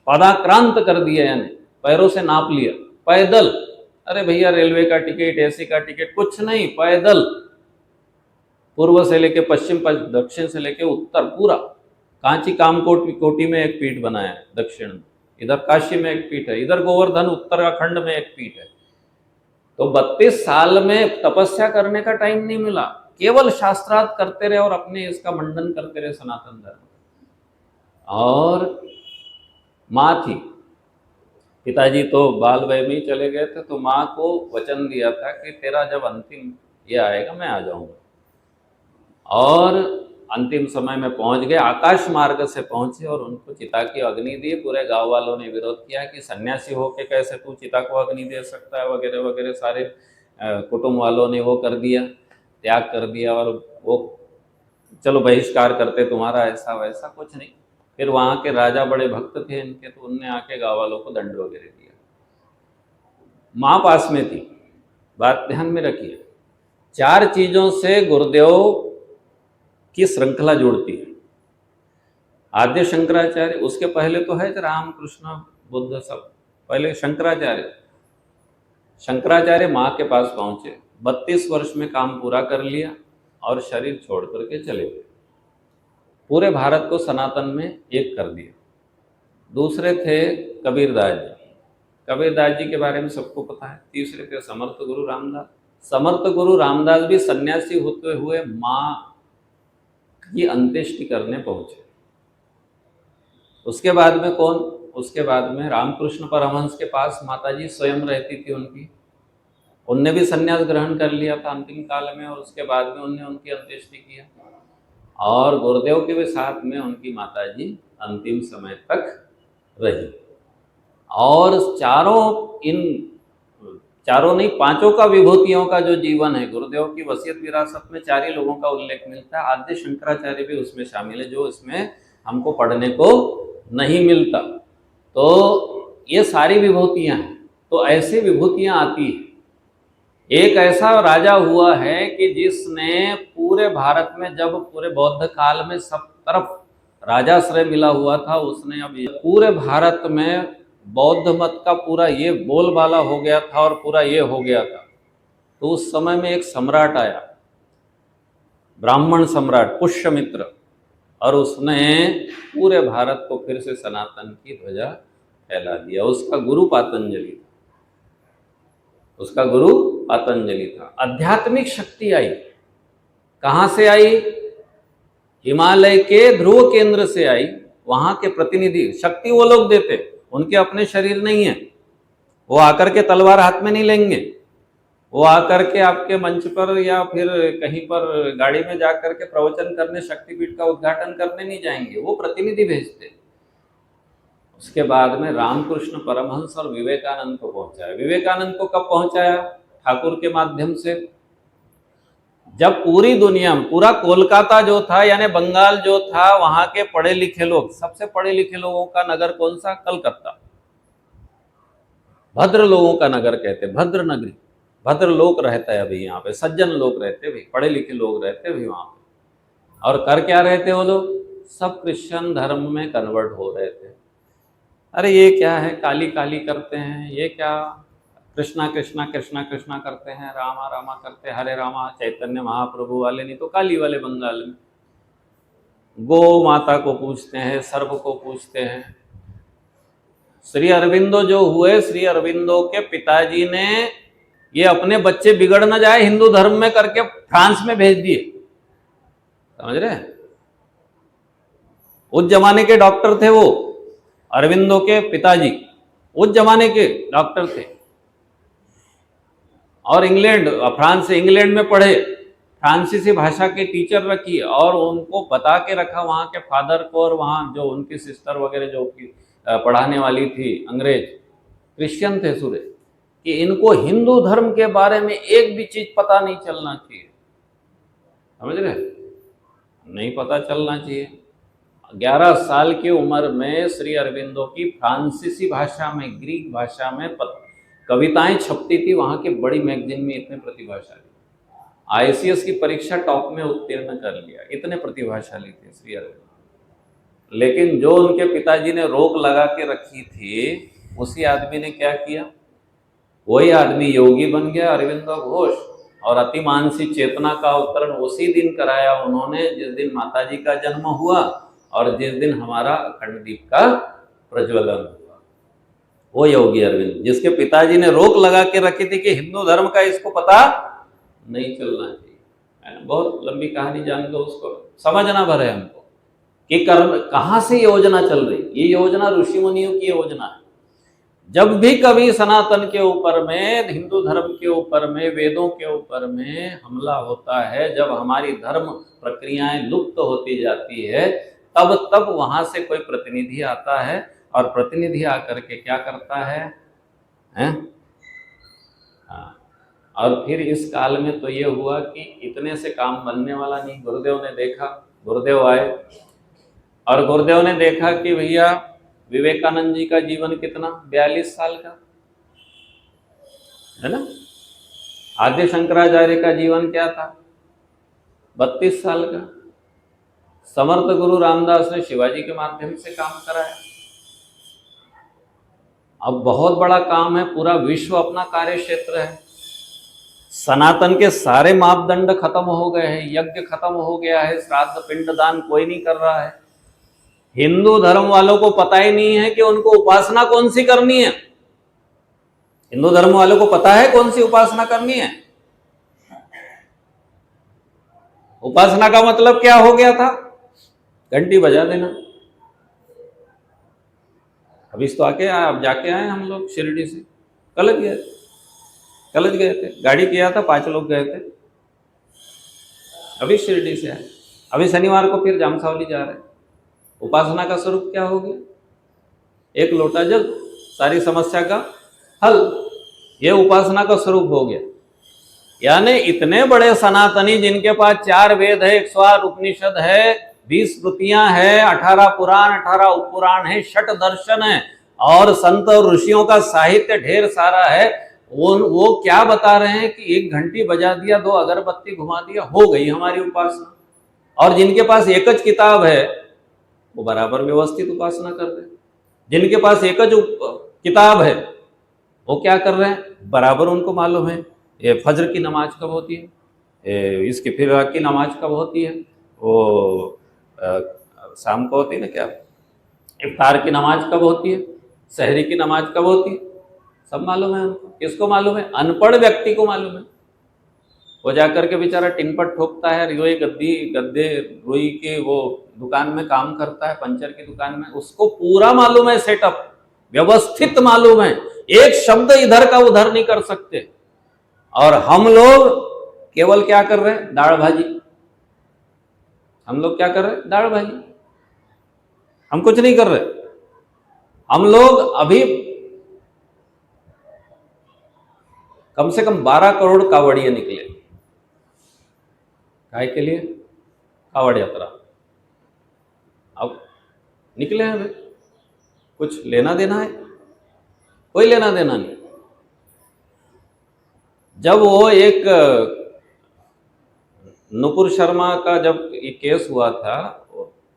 पदाक्रांत कर दिया, यानी पैरों से नाप लिया, पैदल। अरे भैया, रेलवे का टिकट, एसी का टिकट कुछ नहीं, पैदल। पूर्व से लेके पश्चिम, दक्षिण से लेके उत्तर, पूरा कांची कामकोट कोटी में एक पीठ बनाया है दक्षिण में, इधर काशी में एक पीठ है, इधर गोवर्धन उत्तराखंड में एक पीठ है। तो 32 साल में तपस्या करने का टाइम नहीं मिला, केवल शास्त्रार्थ करते रहे और अपने इसका मंडन करते रहे सनातन धर्म। और माँ थी, पिताजी तो बाल वय में ही चले गए थे, तो माँ को वचन दिया था कि तेरा जब अंतिम ये आएगा मैं आ जाऊंगा। और अंतिम समय में पहुंच गए, आकाश मार्ग से पहुंचे और उनको चिता की अग्नि दी। पूरे गांव वालों ने विरोध किया कि सन्यासी होके कैसे तू चिता को अग्नि दे सकता है, वगैरह वगैरह। सारे कुटुंब वालों ने वो कर दिया, त्याग कर दिया, और वो चलो बहिष्कार करते तुम्हारा, ऐसा वैसा कुछ नहीं। फिर वहाँ के राजा बड़े भक्त थे इनके, तो उनने आके गाँव वालों को दंड वगैरह दिया। माँ पास में थी, बात ध्यान में रखिए। 4 चीजों से गुरुदेव की श्रृंखला जुड़ती है। आद्य शंकराचार्य, उसके पहले तो है राम कृष्ण बुद्ध, सब पहले शंकराचार्य। शंकराचार्य माँ के पास पहुंचे, 32 वर्ष में काम पूरा कर लिया और शरीर छोड़ करके चले गए। पूरे भारत को सनातन में एक कर दिया। दूसरे थे कबीरदास जी, कबीरदास जी के बारे में सबको पता है। तीसरे थे समर्थ गुरु रामदास। समर्थ गुरु रामदास भी सन्यासी होते हुए माँ की अंत्येष्टि करने पहुंचे। उसके बाद में कौन? उसके बाद में रामकृष्ण परमहंस के पास माताजी स्वयं रहती थी उनकी, उनने भी सन्यास ग्रहण कर लिया था अंतिम काल में, और उसके बाद में उनने उनकी अंत्येष्टि किया। और गुरुदेव के भी साथ में उनकी माताजी अंतिम समय तक रही। और चारों नहीं, 5 का विभूतियों का जो जीवन है, गुरुदेव की वसीयत विरासत में 4 ही लोगों का उल्लेख मिलता है। आद्य शंकराचार्य भी उसमें शामिल है, जो इसमें हमको पढ़ने को नहीं मिलता। तो ये सारी विभूतियां हैं। तो ऐसी विभूतियां आती है। एक ऐसा राजा हुआ है कि जिसने पूरे भारत में, जब पूरे बौद्ध काल में सब तरफ राजाश्रय मिला हुआ था, उसने अब पूरे भारत में बौद्ध मत का पूरा ये बोलबाला हो गया था और पूरा ये हो गया था। तो उस समय में एक सम्राट आया, ब्राह्मण सम्राट पुष्यमित्र, और उसने पूरे भारत को फिर से सनातन की ध्वजा फैला दिया। उसका गुरु पातंजलि था, उसका गुरु पातंजलि था। आध्यात्मिक शक्ति आई, कहाँ से आई? हिमालय के ध्रुव केंद्र से आई। वहां के प्रतिनिधि, शक्ति वो लोग देते, उनके अपने शरीर नहीं है। वो आकर के तलवार हाथ में नहीं लेंगे, वो आकर के आपके मंच पर या फिर कहीं पर गाड़ी में जाकर के प्रवचन करने, शक्तिपीठ का उद्घाटन करने नहीं जाएंगे, वो प्रतिनिधि भेजते। उसके बाद में रामकृष्ण परमहंस और विवेकानंद को पहुंचाया। विवेकानंद को कब पहुंचाया? ठाकुर के माध्यम से। जब पूरी दुनिया में, पूरा कोलकाता जो था यानी बंगाल जो था, वहां के पढ़े लिखे लोग, सबसे पढ़े लिखे लोगों का नगर कौन सा? कलकत्ता। भद्र लोगों का नगर कहते, भद्र नगरी, भद्र लोग रहता है अभी यहाँ पे, सज्जन लोग रहते भी, पढ़े लिखे लोग रहते भी वहां पे। और कर क्या रहे थे वो लोग? सब क्रिश्चियन धर्म में कन्वर्ट हो रहे थे। अरे ये क्या है, काली काली करते हैं, ये क्या कृष्णा कृष्णा कृष्णा कृष्णा करते हैं, रामा रामा करते हैं, हरे रामा चैतन्य महाप्रभु वाले, नहीं तो काली वाले बंगाल में। गो माता को पूछते हैं, सर्प को पूछते हैं। श्री अरविंदो जो हुए, श्री अरविंदो के पिताजी ने ये अपने बच्चे बिगड़ न जाए हिंदू धर्म में करके फ्रांस में भेज दिए, समझ रहे हैं? उस जमाने के डॉक्टर थे वो, अरविंदो के पिताजी उस जमाने के डॉक्टर थे। और फ्रांस से इंग्लैंड में पढ़े, फ्रांसीसी भाषा के टीचर रखी, और उनको बता के रखा वहाँ के फादर को, और वहाँ जो उनकी सिस्टर वगैरह जो पढ़ाने वाली थी, अंग्रेज क्रिश्चियन थे सूरे, कि इनको हिंदू धर्म के बारे में एक भी चीज पता नहीं चलना चाहिए, समझ रहे? नहीं पता चलना चाहिए। 11 साल की उम्र में श्री अरविंदो की फ्रांसीसी भाषा में, ग्रीक भाषा में कविताएं छपती थी वहां के बड़ी मैगजीन में। इतने प्रतिभाशाली, ICS की परीक्षा टॉप में उत्तीर्ण कर लिया, इतने प्रतिभाशाली थे श्री अरविंदो। लेकिन जो उनके पिताजी ने रोक लगा के रखी थी, उसी आदमी ने क्या किया? वही आदमी योगी बन गया, अरविंदो घोष। और अतिमानसी चेतना का अवतरण उसी दिन कराया उन्होंने जिस दिन माताजी का जन्म हुआ, और जिस दिन हमारा अखंड दीप का प्रज्वलन हुआ, वो योगी अरविंद, जिसके पिताजी ने रोक लगा के रखी थी कि हिंदू धर्म का इसको पता नहीं चलना चाहिए, है ना। बहुत लंबी कहानी जान लो, उसको समझना भर है हमको कि कहाँ से योजना चल रही। ये योजना ऋषि मुनियों की योजना है। जब भी कभी सनातन के ऊपर में, हिंदू धर्म के ऊपर में, वेदों के ऊपर में हमला होता है, जब हमारी धर्म प्रक्रियाएं लुप्त होती जाती है, तब वहां से कोई प्रतिनिधि आता है और प्रतिनिधि आकर के क्या करता है, हैं? हाँ। और फिर इस काल में तो ये हुआ कि इतने से काम बनने वाला नहीं। गुरुदेव ने देखा, गुरुदेव आए और गुरुदेव ने देखा कि भैया विवेकानंद जी का जीवन कितना, 42 साल का है ना। आद्य शंकराचार्य का जीवन क्या था, 32 साल का। समर्थ गुरु रामदास ने शिवाजी के माध्यम से काम कराया। अब बहुत बड़ा काम है, पूरा विश्व अपना कार्य क्षेत्र है। सनातन के सारे मापदंड खत्म हो गए हैं, यज्ञ खत्म हो गया है, श्राद्ध पिंडदान कोई नहीं कर रहा है। हिंदू धर्म वालों को पता ही नहीं है कि उनको उपासना कौन सी करनी है। हिंदू धर्म वालों को पता है कौन सी उपासना करनी है। उपासना का मतलब क्या हो गया था, घंटी बजा देना। अभी तो आके अब जाके आए हम लोग शिरडी से, कल गए थे, गाड़ी किया था, 5 लोग गए थे, अभी शिरडी से आए। अभी शनिवार को फिर जामसावली जा रहे हैं। उपासना का स्वरूप क्या हो गया, एक लोटा जल, सारी समस्या का हल, ये उपासना का स्वरूप हो गया। यानी इतने बड़े सनातनी जिनके पास 4 वेद है, 108 उपनिषद है, 20 स्मृतियां है, 18 पुराण, 18 उपपुराण है, 6 दर्शन है और संत और ऋषियों का साहित्य ढेर सारा है। वो क्या बता रहे हैं कि 1 घंटी बजा दिया, 2 अगरबत्ती घुमा दिया, हो गई हमारी उपासना। और जिनके पास एक ज किताब है वो बराबर व्यवस्थित उपासना कर रहे हैं। जिनके पास एक ज किताब है वो क्या कर रहे हैं, बराबर उनको मालूम है ये फजर की नमाज कब होती है, इसकी फिर की नमाज कब होती है, वो शाम को होती है ना, क्या इफ्तार की नमाज कब होती है, सहरी की नमाज कब होती है, सब मालूम है उनको। किसको मालूम है, अनपढ़ व्यक्ति को मालूम है। वो जाकर के बेचारा टिनपट ठोकता है, गद्दे रुई के वो दुकान में काम करता है, पंचर की दुकान में, उसको पूरा मालूम है, सेटअप व्यवस्थित मालूम है, एक शब्द इधर का उधर नहीं कर सकते। और हम लोग केवल क्या कर रहे हैं, दाल भाजी। हम लोग क्या कर रहे हैं, दाल भाजी, हम कुछ नहीं कर रहे। हम लोग अभी कम से कम 12 करोड़ कावड़िए निकले, काय के लिए, कावड़ यात्रा। अब निकले हैं, कुछ लेना देना है, कोई लेना देना नहीं। जब वो एक नुपुर शर्मा का जब ये केस हुआ था,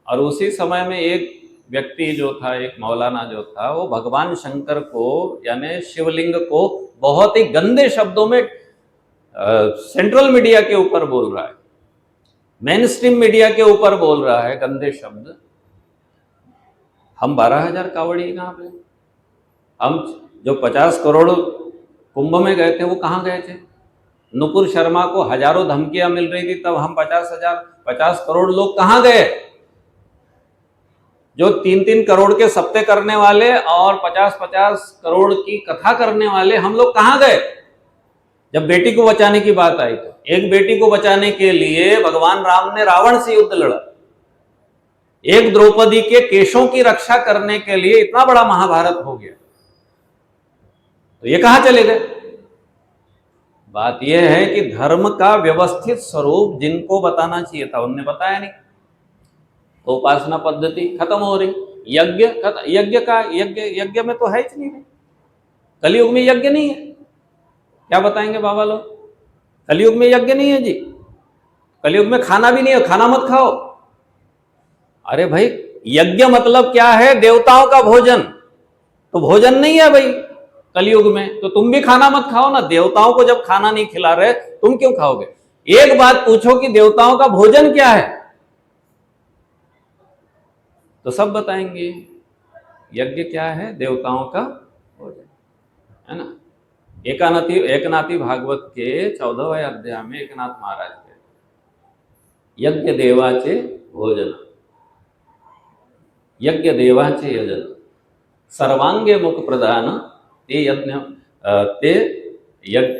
और उसी समय में एक व्यक्ति जो था, एक मौलाना जो था, वो भगवान शंकर को यानी शिवलिंग को बहुत ही गंदे शब्दों में सेंट्रल मीडिया के ऊपर बोल रहा है, मेन स्ट्रीम मीडिया के ऊपर बोल रहा है गंदे शब्द। हम 12,000 कावड़ी कहाँ पे, हम जो 50 करोड़ कुंभ में गए थे वो कहाँ गए थे। नुपुर शर्मा को हजारों धमकियां मिल रही थी, तब हम 50 करोड़ लोग कहाँ गए। जो 3-3 करोड़ के सप्ते करने वाले और 50-50 करोड़ की कथा करने वाले, हम लोग कहाँ गए। जब बेटी को बचाने की बात आई तो एक बेटी को बचाने के लिए भगवान राम ने रावण से युद्ध लड़ा, एक द्रौपदी के केशों की रक्षा करने के लिए इतना बड़ा महाभारत हो गया, तो ये कहां चले गए। बात यह है कि धर्म का व्यवस्थित स्वरूप जिनको बताना चाहिए था उनने बताया नहीं, तो उपासना पद्धति खत्म हो रही। यज्ञ में तो है ही नहीं, कलयुग में यज्ञ नहीं है। क्या बताएंगे बाबा लोग, कलयुग में यज्ञ नहीं है जी, कलयुग में खाना भी नहीं है, खाना मत खाओ। अरे भाई, यज्ञ मतलब क्या है, देवताओं का भोजन, तो भोजन नहीं है भाई कलयुग में, तो तुम भी खाना मत खाओ ना। देवताओं को जब खाना नहीं खिला रहे तुम क्यों खाओगे। एक बात पूछो कि देवताओं का भोजन क्या है, तो सब बताएंगे यज्ञ क्या है, देवताओं का भोजन, है ना। एकनाथी भागवत के 14वें अध्याय में एकनाथ महाराज के यज्ञ देवाचे भोजन, यज्ञ देवाचे यजन, सर्वांगे मुख प्रधान ते यज्ञ ते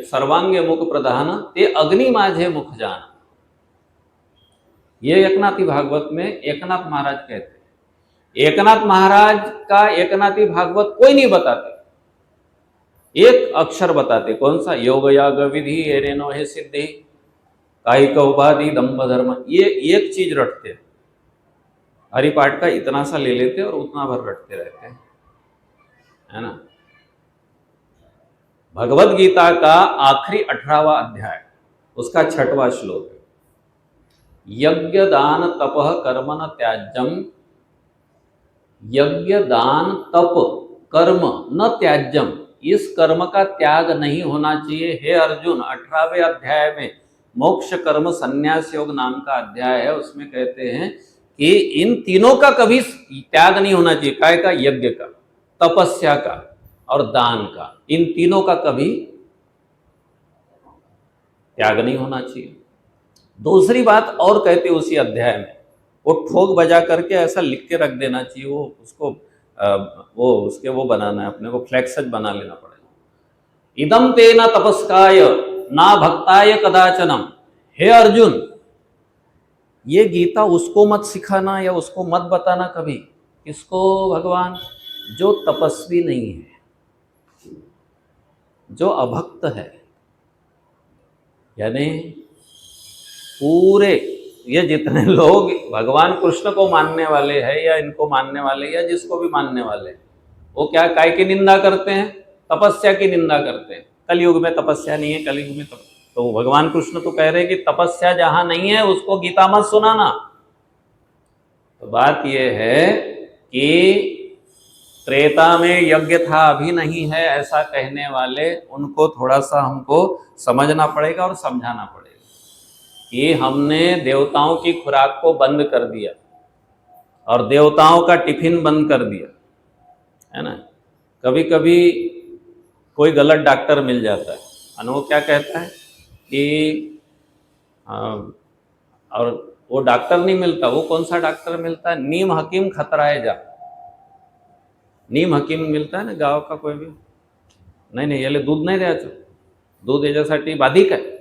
सर्वांगे मुख प्रधान ते अग्नि माझे मुख जान। ये एकनाथी भागवत में एकनाथ महाराज कहते हैं। एकनाथ महाराज का एकनाथी भागवत कोई नहीं बताते, एक अक्षर बताते, कौन सा, योग याग विधि एरेनो है सिद्धि कायिक उपाधि दंभ धर्म, ये एक चीज रटते हैं। हरिपाठ का इतना सा ले लेते और उतना भर रटते रहते हैं, है ना। भगवत गीता का आखिरी 18वां अध्याय, उसका 6वां श्लोक है, यज्ञ दान तपः कर्म न त्याज्यम, यज्ञ दान तप कर्म न त्याज्यम, इस कर्म का त्याग नहीं होना चाहिए हे अर्जुन। 18वें अध्याय में मोक्ष कर्म संन्यास योग नाम का अध्याय है, उसमें कहते हैं कि इन तीनों का कभी त्याग नहीं होना चाहिए। काय का, यज्ञ का, तपस्या का और दान का, इन तीनों का कभी त्याग नहीं होना चाहिए। दूसरी बात और कहते उसी अध्याय में, वो ठोक बजा करके ऐसा लिख के रख देना चाहिए, वो उसको वो बनाना है, अपने को फ्लैक्सज बना लेना पड़ेगा। इदम तेना तपस्काय ना भक्ताय कदाचनम, हे अर्जुन ये गीता उसको मत सिखाना या उसको मत बताना कभी। किसको, भगवान, जो तपस्वी नहीं है, जो अभक्त है, यानी पूरे ये जितने लोग भगवान कृष्ण को मानने वाले हैं या इनको मानने वाले या जिसको भी मानने वाले हैं, वो क्या काय की निंदा करते हैं, तपस्या की निंदा करते हैं। कलयुग में तपस्या नहीं है, कलयुग में तो भगवान कृष्ण तो कह रहे हैं कि तपस्या जहां नहीं है उसको गीता मत सुनाना। तो बात यह है कि त्रेता में यज्ञ था अभी नहीं है ऐसा कहने वाले, उनको थोड़ा सा हमको समझना पड़ेगा और समझाना पड़ेगा कि हमने देवताओं की खुराक को बंद कर दिया और देवताओं का टिफिन बंद कर दिया, है ना। कभी कभी कोई गलत डॉक्टर मिल जाता है और वो क्या कहता है कि और वो डॉक्टर नहीं मिलता, वो कौन सा डॉक्टर मिलता है, नीम हकीम खतराए जा। नीम हकीम मिलता है ना गांव का कोई भी, नाही याला दूध नाही द्यायचं, दूध याच्यासाठी बाधिक आहे,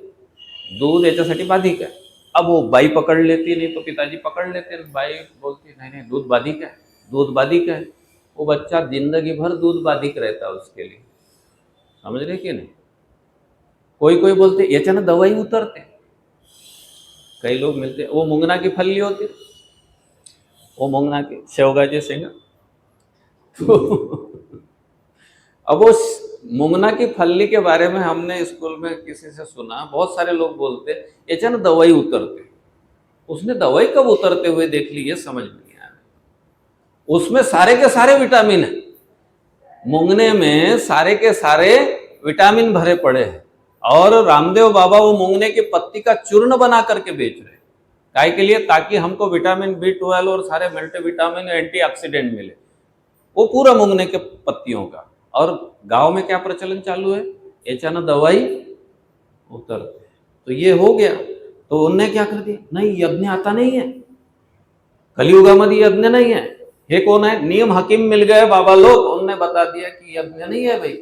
दूध याच्यासाठी बाधिक है। अब वो बाई पकड़ लेती, नहीं तो पिताजी पकड़ लेते, बाई बोलती नहीं दूध बाधिक है, दूध बाधिक है। वो बच्चा जिंदगी भर दूध बाधिक रहता है उसके लिए, समझ रहे कि नहीं। कोई कोई बोलते याच्यानं दवाई उतरते, कई लोग मिलते, वो मुंगना की फल्ली होती, वो मुंगना की शेवगाची शेंगा अब वो मुंगना की फल्ली के बारे में हमने स्कूल में किसी से सुना, बहुत सारे लोग बोलते याच्यानं दवाई उतरते। उसने दवाई कब उतरते हुए देख ली, ये समझ में नहीं आया। उसमें सारे के सारे विटामिन है, मुंगने में सारे के सारे विटामिन भरे पड़े हैं, और रामदेव बाबा वो मुंगने की पत्ती का चूर्ण बना करके बेच रहे हैं। काय के लिए, ताकि हमको विटामिन B12 और सारे मल्टीविटामिन एंटीऑक्सीडेंट मिले, वो पूरा मुंगने के पत्तियों का। और गांव में क्या प्रचलन चालू है, याच्यानं दवाई उतरते। तो ये हो गया, तो उनने क्या कर दिया, नहीं यज्ञ आता नहीं है, कलियुगामध्ये यज्ञ नहीं है। हे कौन है, नियम हकीम मिल गए बाबा लोग, उनने बता दिया कि यज्ञ नहीं है भाई।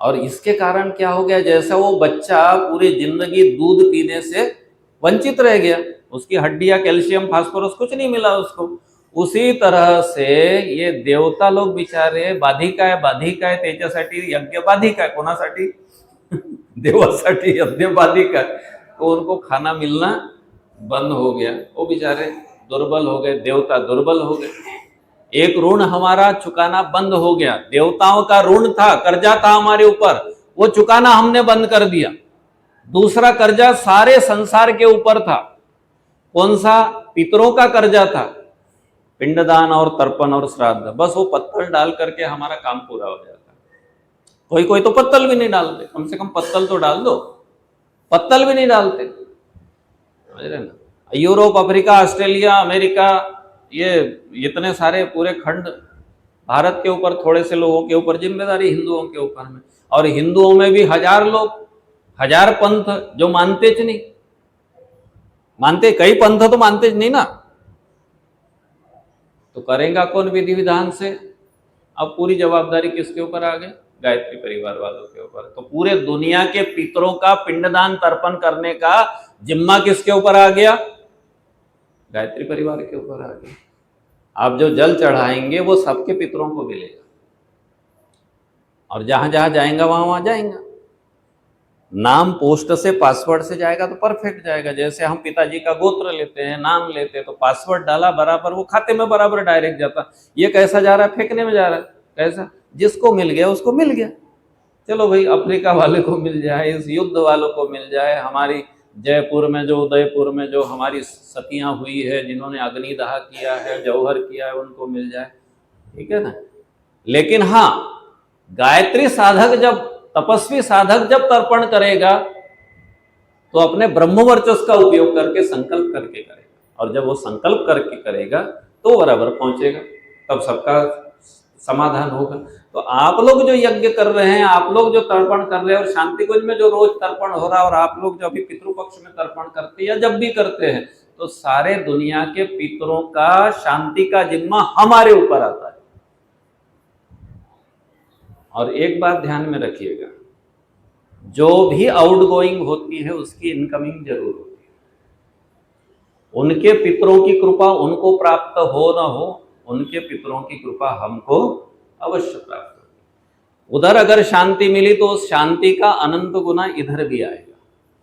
और इसके कारण क्या हो गया, जैसा वो बच्चा पूरी जिंदगी दूध पीने से वंचित रह गया, उसकी हड्डियां, कैल्शियम, फास्फोरस कुछ नहीं मिला उसको, उसी तरह से ये देवता लोग बिचारे बाधिक आहे त्याच्यासाठी यज्ञ बाधिक आहे, कोणासाठी देवासाठी यज्ञ बाधिक आहे, तो उनको खाना मिलना बंद हो गया, वो बेचारे दुर्बल हो गए, देवता दुर्बल हो गए। एक ऋण हमारा चुकाना बंद हो गया, देवताओं का ऋण था, कर्जा था हमारे ऊपर, वो चुकाना हमने बंद कर दिया। दूसरा कर्जा सारे संसार के ऊपर था, कौन सा, पितरों का कर्जा था, पिंडदान और तर्पण और श्राद्ध, बस वो पत्तल डाल करके हमारा काम पूरा हो जाता। कोई कोई तो पत्तल भी नहीं डालते, कम से कम पत्तल तो डाल दो, पत्तल भी नहीं डालते, समझ रहे ना। यूरोप, अफ्रीका, ऑस्ट्रेलिया, अमेरिका, ये इतने सारे पूरे खंड भारत के ऊपर थोड़े से लोगों के ऊपर जिम्मेदारी हिंदुओं के ऊपर में, और हिंदुओं में भी हजार लोग, हजार पंथ जो मानते च नहीं, मानते कई पंथ तो मानते च नहीं ना, तो करेगा कौन विधि विधान से? अब पूरी जवाबदारी किसके ऊपर आ गई? गायत्री परिवार वालों के ऊपर। तो पूरे दुनिया के पितरों का पिंडदान तर्पण करने का जिम्मा किसके ऊपर आ गया? गायत्री परिवार के ऊपर आ गया। आप जो जल चढ़ाएंगे वो सबके पितरों को मिलेगा, और जहां जहां जाएगा वहां वहां जाएगा। नाम पोस्ट से पासवर्ड से जाएगा तो परफेक्ट जाएगा। जैसे हम पिताजी का गोत्र लेते हैं, नाम लेते हैं, तो पासवर्ड डाला बराबर वो खाते में बराबर डायरेक्ट जाता। ये कैसा जा रहा है? फेंकने में जा रहा है। कैसा? जिसको मिल गया उसको मिल गया। चलो भाई, अफ्रीका वाले को मिल जाए, इस युद्ध वालों को मिल जाए, हमारी जयपुर में जो उदयपुर में जो हमारी सतियां हुई है, जिन्होंने अग्निदाह किया है, जौहर किया है, उनको मिल जाए, ठीक है ना। लेकिन हाँ, गायत्री साधक जब, तपस्वी साधक जब तर्पण करेगा तो अपने ब्रह्म वर्चस्व का उपयोग करके संकल्प करके करेगा, और जब वो संकल्प करके करेगा तो बराबर पहुंचेगा, तब सबका समाधान होगा। तो आप लोग जो यज्ञ कर रहे हैं, आप लोग जो तर्पण कर रहे हैं, और शांति कुंज में जो रोज तर्पण हो रहा है, और आप लोग जो अभी पितृपक्ष में तर्पण करते हैं या जब भी करते हैं, तो सारे दुनिया के पितरों का शांति का जिम्मा हमारे ऊपर आता है। और एक बात ध्यान में रखिएगा, जो भी आउटगोइंग होती है उसकी इनकमिंग जरूर होती है। उनके पितरों की कृपा उनको प्राप्त हो ना हो, उनके पितरों की कृपा हमको अवश्य प्राप्त होगी। उधर अगर शांति मिली तो उस शांति का अनंत गुना इधर भी आएगा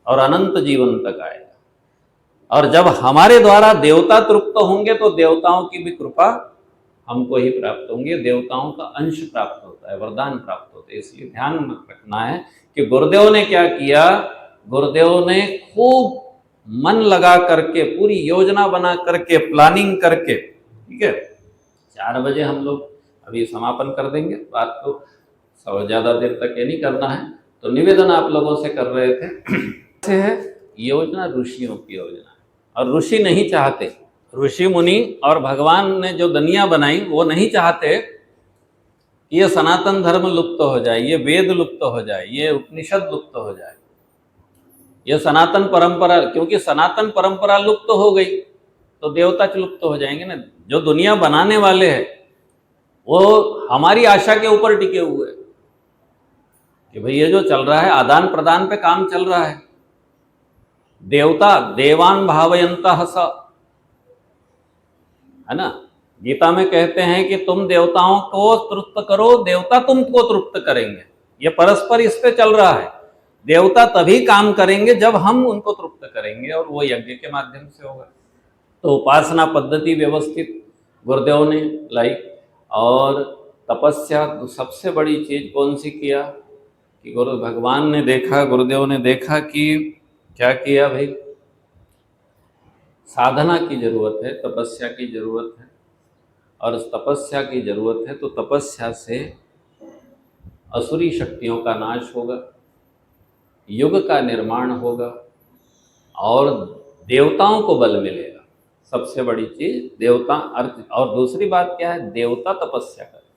और अनंत जीवन तक आएगा। और जब हमारे द्वारा देवता तृप्त होंगे तो देवताओं की भी कृपा हमको ही प्राप्त होंगे, देवताओं का अंश प्राप्त होता है, वरदान प्राप्त होते हैं। इसलिए ध्यान रखना है कि गुरुदेव ने क्या किया, गुरुदेव ने खूब मन लगा करके, पूरी योजना बना करके, प्लानिंग करके, ठीक है। 4 बजे हम लोग अभी समापन कर देंगे, बात तो ज़्यादा देर तक ये नहीं करना है। तो निवेदन आप लोगों से कर रहे थे है, योजना ऋषियों की योजना, और ऋषि नहीं चाहते, ऋषि मुनि और भगवान ने जो दुनिया बनाई वो नहीं चाहते कि ये सनातन धर्म लुप्त हो जाए, ये वेद लुप्त हो जाए, ये उपनिषद लुप्त हो जाए, ये सनातन परंपरा। क्योंकि सनातन परंपरा लुप्त हो गई तो देवता लुप्त हो जाएंगे ना। जो दुनिया बनाने वाले हैं वो हमारी आशा के ऊपर टिके हुए हैं कि भाई ये जो चल रहा है, आदान प्रदान पे काम चल रहा है। देवता देवान भावयंतः स, है ना। गीता में कहते हैं कि तुम देवताओं को तृप्त करो, देवता तुमको तृप्त करेंगे। ये परस्पर इस पे चल रहा है। देवता तभी काम करेंगे जब हम उनको तृप्त करेंगे, और वो यज्ञ के माध्यम से होगा। तो उपासना पद्धति व्यवस्थित गुरुदेव ने लाई, और तपस्या सबसे बड़ी चीज कौन सी किया कि गुरु भगवान ने देखा, गुरुदेव ने देखा कि क्या किया भाई, साधना की जरूरत है, तपस्या की जरूरत है, और उस तपस्या की जरूरत है तो तपस्या से असुरी शक्तियों का नाश होगा, युग का निर्माण होगा, और देवताओं को बल मिलेगा। सबसे बड़ी चीज देवता अर्थ। और दूसरी बात क्या है, देवता तपस्या करे।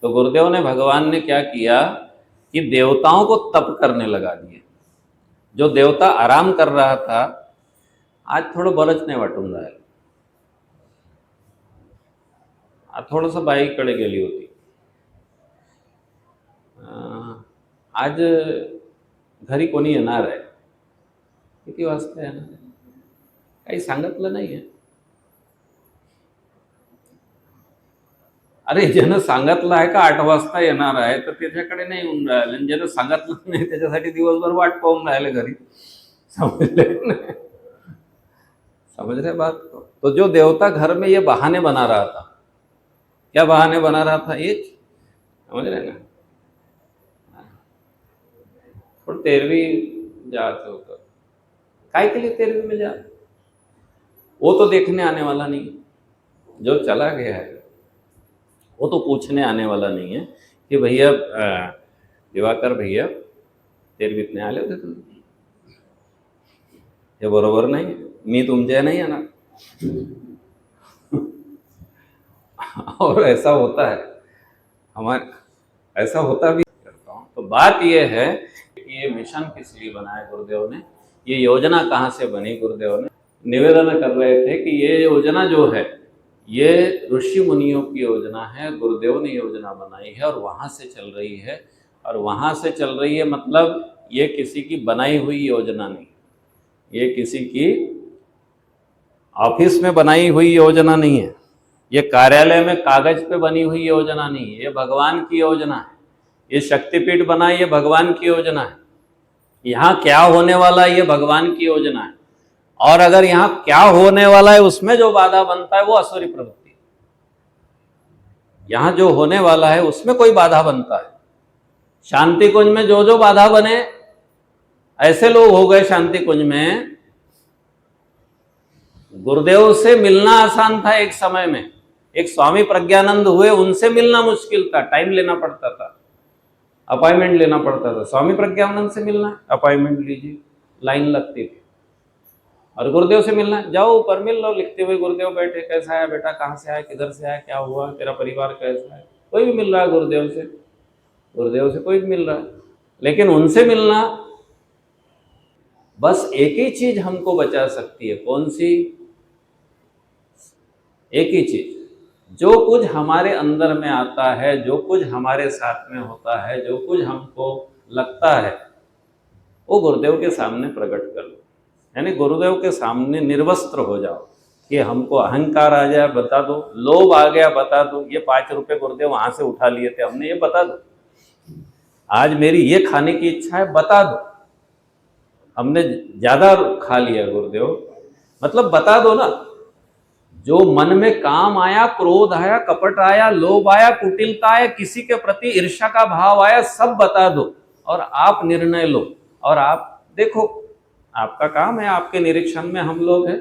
तो गुरुदेव ने, भगवान ने क्या किया कि देवताओं को तप करने लगा दिए। जो देवता आराम कर रहा था, आज थोडं बरंच नाही वाटून राहिलं, आज थोडंसं बाईकडे गेली होती, आज घरी कोणी येणार आहे, किती वाजता येणार आहे काही सांगितलं नाही आहे। अरे ज्यानं सांगितलं आहे का 8 वाजता येणार आहे तर त्याच्याकडे नाही येऊन राहिले, आणि ज्यानं सांगितलं नाही त्याच्यासाठी दिवसभर वाट पाहून राहिले घरी। समझले नहीं? समझ रहे बात को? तो जो देवता घर में ये बहाने बना रहा था, क्या बहाने बना रहा था, ये समझ रहे ना। और 13वीं जाते होकर काय के लिए 13वीं में जा, वो तो देखने आने वाला नहीं, जो चला गया है वो तो पूछने आने वाला नहीं है कि भैया दिवाकर भैया 13वीत नाही आले होते तुम्ही, हे बरोबर नाही, मी तुमच्या नाही येणार। और ऐसा होता है, हमारे ऐसा होता भी करता हूँ। तो बात यह है कि ये मिशन किस लिए बनाया गुरुदेव ने, ये योजना कहाँ से बनी गुरुदेव ने। निवेदन कर रहे थे कि ये योजना जो है ये ऋषि मुनियों की योजना है, गुरुदेव ने योजना बनाई है और वहाँ से चल रही है। और वहाँ से चल रही है मतलब ये किसी की बनाई हुई योजना नहीं, ये किसी की ऑफिस में बनाई हुई योजना नहीं है, ये कार्यालय में कागज पे बनी हुई योजना नहीं है, ये भगवान की योजना है। ये शक्तिपीठ बना, ये भगवान की योजना है। यहाँ क्या होने वाला है, ये भगवान की योजना है। और अगर यहाँ क्या होने वाला है उसमें जो बाधा बनता है वो असुरी प्रवृत्ति है। यहाँ जो होने वाला है उसमें कोई बाधा बनता है। शांति कुंज में जो जो बाधा बने, ऐसे लोग हो गए शांति कुंज में, गुरुदेव से मिलना आसान था एक समय में। एक स्वामी प्रज्ञानंद हुए, उनसे मिलना मुश्किल था, टाइम लेना पड़ता था, अपॉइंटमेंट लेना पड़ता था। स्वामी प्रज्ञानंद से मिलना है, अपॉइंटमेंट लीजिए, लाइन लगती थी। और गुरुदेव से मिलना है, जाओ ऊपर मिल लो, लिखते हुए गुरुदेव बैठे, कैसा है बेटा, कहाँ से आया, किधर से आया, क्या हुआ, तेरा परिवार कैसा है। कोई भी मिल रहा है गुरुदेव से, गुरुदेव से कोई भी मिल रहा है। लेकिन उनसे मिलना, बस एक ही चीज हमको बचा सकती है। कौन सी? एक ही चीज, जो कुछ हमारे अंदर में आता है, जो कुछ हमारे साथ में होता है, जो कुछ हमको लगता है, वो गुरुदेव के सामने प्रकट कर लो। यानी गुरुदेव के सामने निर्वस्त्र हो जाओ कि हमको अहंकार आ जाए बता दो, लोभ आ गया बता दो, ये 5 रुपए गुरुदेव वहां से उठा लिए थे हमने, ये बता दो। आज मेरी ये खाने की इच्छा है, बता दो। हमने ज्यादा खा लिया गुरुदेव, मतलब बता दो ना। जो मन में काम आया, क्रोध आया, कपट आया, लोभ आया, कुटिलता आया, किसी के प्रति ईर्ष्या का भाव आया, सब बता दो और आप निर्णय लो। और आप देखो, आपका काम है, आपके निरीक्षण में हम लोग हैं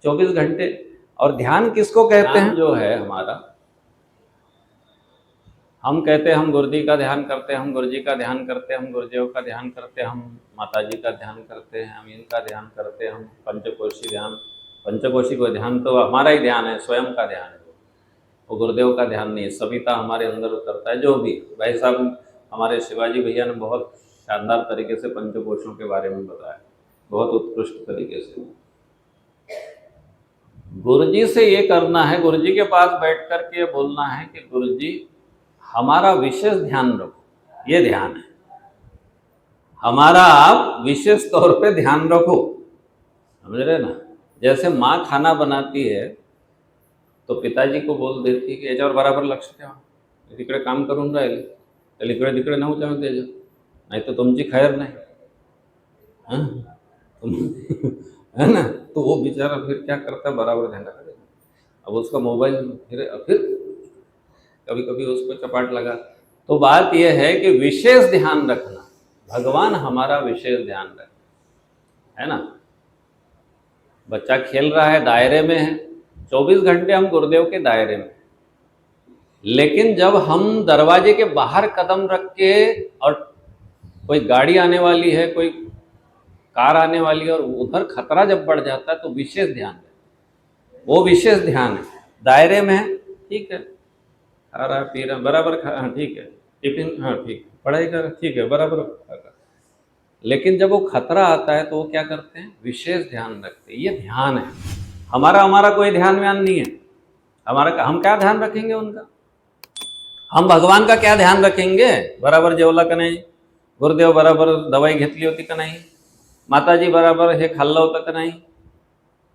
24 घंटे। और ध्यान किसको कहते हैं? जो है हमारा, हम कहते हैं हम गुरु जी का ध्यान करते हैं, हम गुरु जी का ध्यान करते हैं, हम गुरुदेव का ध्यान करते हैं, हम माता जी का ध्यान करते हैं, हम इनका ध्यान करते हैं, हम पंचकोशी ध्यान, पंचकोशी को ध्यान तो हमारा ही ध्यान है, स्वयं का ध्यान है, वो गुरुदेव का ध्यान नहीं है। सविता हमारे अंदर उतरता है। जो भी भाई साहब हमारे शिवाजी भैया ने बहुत शानदार तरीके से पंचकोशों के बारे में बताया, बहुत उत्कृष्ट तरीके से। गुरुजी से ये करना है, गुरुजी के पास बैठ कर के ये बोलना है कि गुरुजी हमारा विशेष ध्यान रखो, ये ध्यान है हमारा, आप विशेष तौर पे ध्यान रखो। समझ रहे ना? जैसे माँ खाना बनाती है तो पिताजी को बोल देती है कि याच्यावर बराबर लक्ष ठेवा, तिकडे काम करून राहिले, तर इकडे तिकडे नको जाऊ त्याच्या, नाही तो तुमची खैर नहीं। हाँ? है ना? तो वो बेचारा फिर क्या करता है, बराबर ध्यान रखा। अब उसका मोबाइल फिर कभी कभी उसको चपाट लगा। तो बात यह है कि विशेष ध्यान रखना, भगवान हमारा विशेष ध्यान रखे, है ना? बच्चा खेल रहा है, दायरे में है, 24 घंटे हम गुरुदेव के दायरे में। लेकिन जब हम दरवाजे के बाहर कदम रख के और कोई गाड़ी आने वाली है, कोई कार आने वाली है और उधर खतरा जब बढ़ जाता है तो विशेष ध्यान है, वो विशेष ध्यान है। दायरे में है, ठीक है, खा रहा पी रहा बराबर खा, हाँ ठीक है, टिफिन हाँ ठीक है, पढ़ाई कर ठीक है बराबर खा। लेकिन जब वो खतरा आता है तो वो क्या करते हैं? विशेष ध्यान रखते हैं। ये ध्यान है हमारा कोई ध्यान व्यान नहीं है हमारा। हम क्या ध्यान रखेंगे उनका? हम भगवान का क्या ध्यान रखेंगे? बराबर जेवला का नाही, गुरुदेव बराबर दवाई घेतली होती का नाही, माताजी बराबर हे खाल्लं होतं का नाही?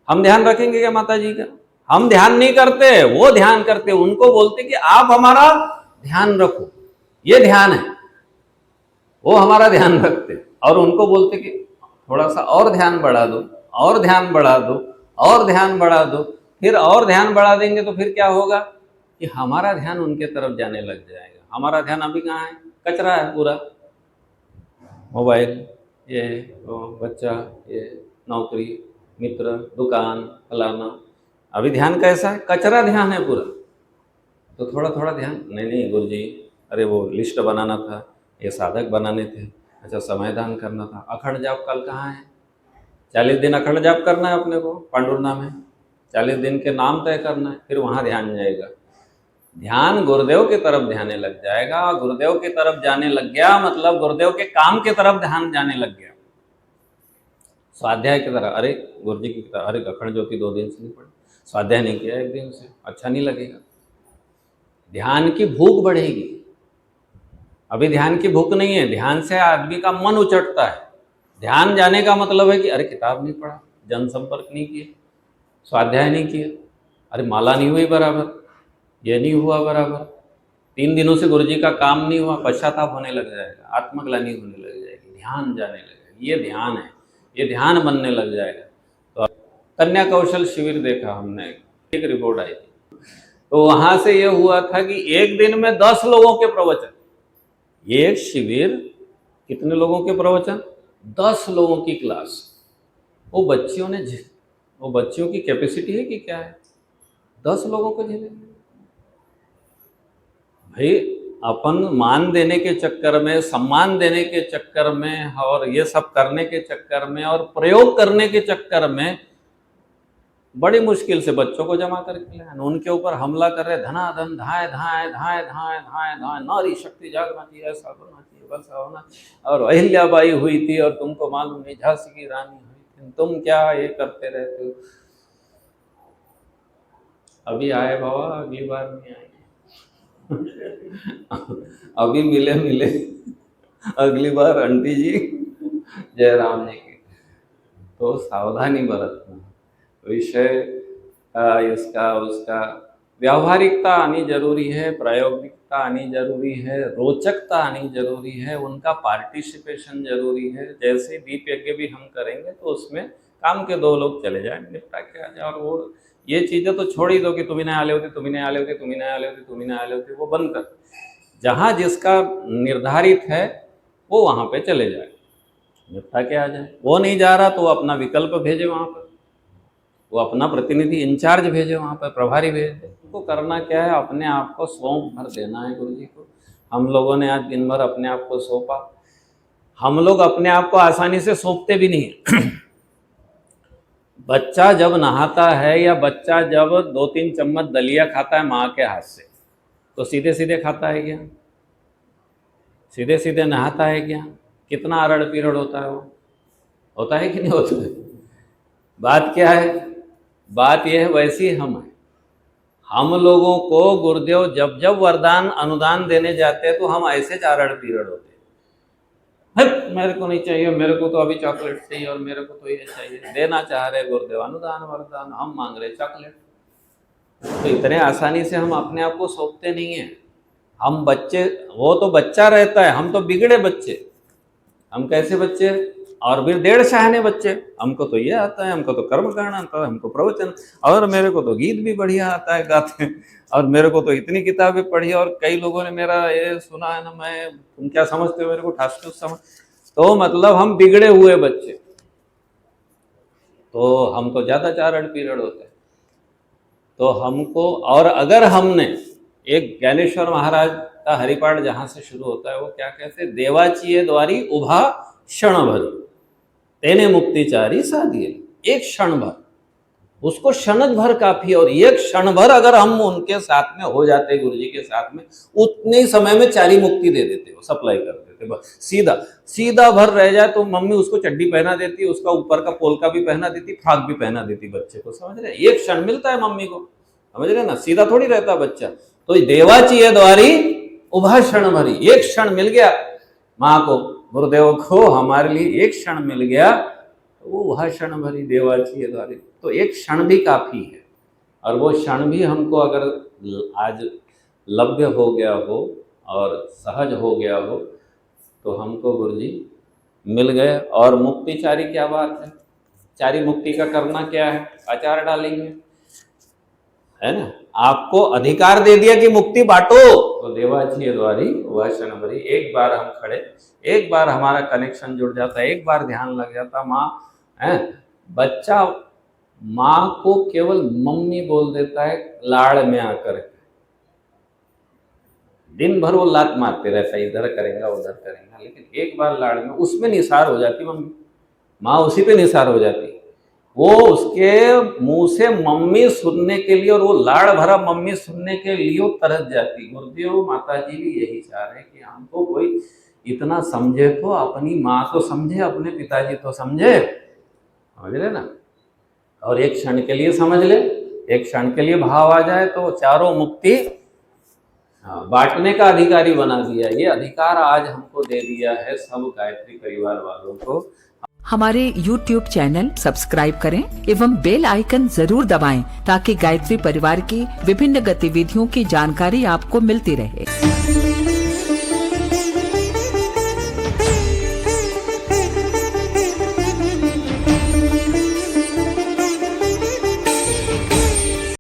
हम ध्यान रखेंगे क्या माताजी का? हम ध्यान नहीं करते, वो ध्यान करते। उनको बोलते कि आप हमारा ध्यान रखो, ये ध्यान है। वो हमारा ध्यान रखते और उनको बोलते कि थोड़ा सा और ध्यान बढ़ा दो, और ध्यान बढ़ा दो, और ध्यान बढ़ा दो। फिर और ध्यान बढ़ा देंगे तो फिर क्या होगा कि हमारा ध्यान उनके तरफ जाने लग जाएगा। हमारा ध्यान अभी कहाँ है? कचरा है पूरा, मोबाइल, ये बच्चा, ये नौकरी, मित्र, दुकान, फलाना। अभी ध्यान कैसा है? कचरा ध्यान है पूरा। तो थोड़ा थोड़ा ध्यान, नहीं गुरुजी, अरे वो लिस्ट बनाना था, ये साधक बनाने थे, अच्छा समय दान करना था, अखंड जाप कल कहाँ है? 40 दिन अखंड जाप करना है अपने को पांडुरना में, 40 दिन के नाम तय करना है, फिर वहाँ ध्यान जाएगा। ध्यान गुरुदेव की तरफ ध्यान लग जाएगा, गुरुदेव की तरफ जाने लग गया मतलब गुरुदेव के काम की तरफ ध्यान जाने लग गया। स्वाध्याय की तरह, अरे गुरु जी की तरह, अरे अखंड ज्योति 2 दिन से नहीं पढ़ी, स्वाध्याय नहीं किया 1 दिन से, अच्छा नहीं लगेगा। ध्यान की भूख बढ़ेगी। अभी ध्यान की भूख नहीं है, ध्यान से आदमी का मन उचटता है। ध्यान जाने का मतलब है कि अरे किताब नहीं पढ़ा, जनसंपर्क नहीं किए, स्वाध्याय नहीं किया, अरे माला नहीं हुई बराबर, ये नहीं हुआ बराबर, 3 दिनों से गुरु जी का काम नहीं हुआ, पश्चाताप होने लग जाएगा, आत्मग्लानि होने लग जाएगी, ध्यान जाने लगेगा। ये ध्यान है, ये ध्यान बनने लग जाएगा। तो कन्या कौशल शिविर देखा हमने, एक रिपोर्ट आई थी, तो वहां से ये हुआ था कि एक दिन में 10 लोगों के प्रवचन। एक शिविर, कितने लोगों के प्रवचन? 10 लोगों की क्लास। वो बच्चियों की कैपेसिटी है कि क्या है, 10 लोगों को झेलेंगे? भाई अपन मान देने के चक्कर में, सम्मान देने के चक्कर में और ये सब करने के चक्कर में और प्रयोग करने के चक्कर में बड़ी मुश्किल से बच्चों को जमा करके लाए, उनके ऊपर हमला कर रहे, धनाधन धाए धाए धाए धाए धाए धाए, नारी शक्ति जागना चाहिए, ऐसा होना चाहिए, वैसा होना। और अहिल्याबाई हुई थी और तुमको मालूम नहीं झांसी की रानी हुई थी, तुम क्या ये करते रहते हो। अभी आए बाबा, अगली बार नहीं आएंगे। अभी मिले मिले, अगली बार आंटी जी जयराम जी की। तो सावधानी बरतना, विषय इसका उसका व्यावहारिकता आनी जरूरी है, प्रायोगिकता आनी जरूरी है, रोचकता आनी जरूरी है, उनका पार्टिसिपेशन जरूरी है। जैसे दीप यज्ञ भी हम करेंगे तो उसमें काम के 2 लोग चले जाए, निपटा के आ जाए। और वो ये चीज़ें तो छोड़ ही दो कि तुम्हें नहीं आले होते, तुम्हें नहीं आले होते, तुम्हें नहीं आले होते, तुम्हें नहीं आले होते, वो बंद कर। जहाँ जिसका निर्धारित है वो वहाँ पे चले जाए, निपटा के आ जाए। वो नहीं जा रहा तो वो अपना विकल्प भेजे वहाँ पर, वो अपना प्रतिनिधि इंचार्ज भेजे वहाँ पर, प्रभारी भेजे। उनको करना क्या है, अपने आप को सौंप भर देना है गुरु जी को। हम लोगों ने आज दिन भर अपने आप को सौंपा। हम लोग अपने आप को आसानी से सौंपते भी नहीं। बच्चा जब नहाता है या बच्चा जब 2-3 चम्मच दलिया खाता है माँ के हाथ से, तो सीधे सीधे खाता है क्या? सीधे सीधे नहाता है क्या? कितना अरड़ पीरड़ होता है, वो होता है कि नहीं होता है? बात क्या है? बात यह है, वैसी हम हैं। हम लोगों को गुरुदेव जब जब वरदान अनुदान देने जाते हैं तो हम ऐसे अरड़ पीरड़ होते हैं, मेरे को नहीं चाहिए, मेरे को तो अभी चॉकलेट चाहिए और मेरे को तो ये चाहिए। देना चाह रहे गुरुदेव अनुदान वरदान, हम मांग रहे चॉकलेट। तो इतने आसानी से हम अपने आप को सौंपते नहीं हैं। हम बच्चे, वो तो बच्चा रहता है, हम तो बिगड़े बच्चे। हम कैसे बच्चे? और फिर 1.5 शहाने बच्चे। हमको तो ये आता है, हमको तो कर्मकांड आता है, हमको प्रवचन, और मेरे को तो गीत भी बढ़िया आता है गाते, और मेरे को तो इतनी किताबें पढ़ी, और कई लोगों ने मेरा ये सुना है ना, मैं, तुम क्या समझते हो मेरे को, ठास ठूस समझ। तो मतलब हम बिगड़े हुए बच्चे, तो हम तो ज़्यादा चारण पीरियड होते हैं। तो हमको, और अगर हमने एक ज्ञानेश्वर महाराज का हरिपाठ जहाँ से शुरू होता है, वो क्या कहते हैं, देवाचिये द्वारी उभा क्षण भर तेने मुक्तिचारी साधिए। एक क्षण भर, उसको क्षण भर काफी, और एक क्षण भर अगर हम उनके साथ में हो जाते, गुरु जी के साथ में, उतने ही समय में चारी मुक्ति दे देते, वो सप्लाई कर देते। बस सीधा सीधा भर रह जाए तो मम्मी उसको चड्डी पहना देती, उसका ऊपर का पोलका भी पहना देती, फ्रॉक भी पहना देती बच्चे को, समझ रहे? एक क्षण मिलता है मम्मी को, समझ रहे ना, सीधा थोड़ी रहता बच्चा। तो देवाची है द्वारी उभा क्षण भरी, एक क्षण मिल गया माँ को, गुरुदेव को, हमारे लिए एक क्षण मिल गया, तो वो वह क्षण भरी देवाची है द्वारी। तो एक क्षण भी काफी है, और वो क्षण भी हमको अगर आज लभ्य हो गया हो और सहज हो गया हो, तो हमको गुरु जी मिल गए। और मुक्तिचारी क्या बात है, चारी मुक्ति का करना क्या है, आचार डालेंगे, है ना। आपको अधिकार दे दिया कि मुक्ति बांटो, तो देवाची द्वारी वह क्षण भरी। एक बार हम खड़े, एक बार हमारा कनेक्शन जुड़ जाता है, एक बार ध्यान लग जाता, माँ है, बच्चा माँ को केवल मम्मी बोल देता है लाड़ में आकर, दिन भर वो लात मारते रहता है, इधर करेगा उधर करेगा, लेकिन एक बार लाड़ में, उसमें निसार हो जाती मम्मी, माँ उसी पे निसार हो जाती। वो उसके मुंह से मम्मी सुनने के लिए, और वो लाड़ भरा मम्मी सुनने के लिए वो तरस जाती। गुरुदेव माता जी भी यही चाह रहे हैं कि हमको कोई इतना समझे, तो अपनी माँ तो समझे, अपने पिताजी तो समझे, समझ रहे ना। और एक क्षण के लिए समझ ले, एक क्षण के लिए भाव आ जाए तो चारों मुक्ति बांटने का अधिकारी बना दिया। ये अधिकार आज हमको दे दिया है सब गायत्री परिवार वालों को। हमारे YouTube चैनल सब्सक्राइब करें एवं बेल आइकन जरूर दबाएं ताकि गायत्री परिवार की विभिन्न गतिविधियों की जानकारी आपको मिलती रहे।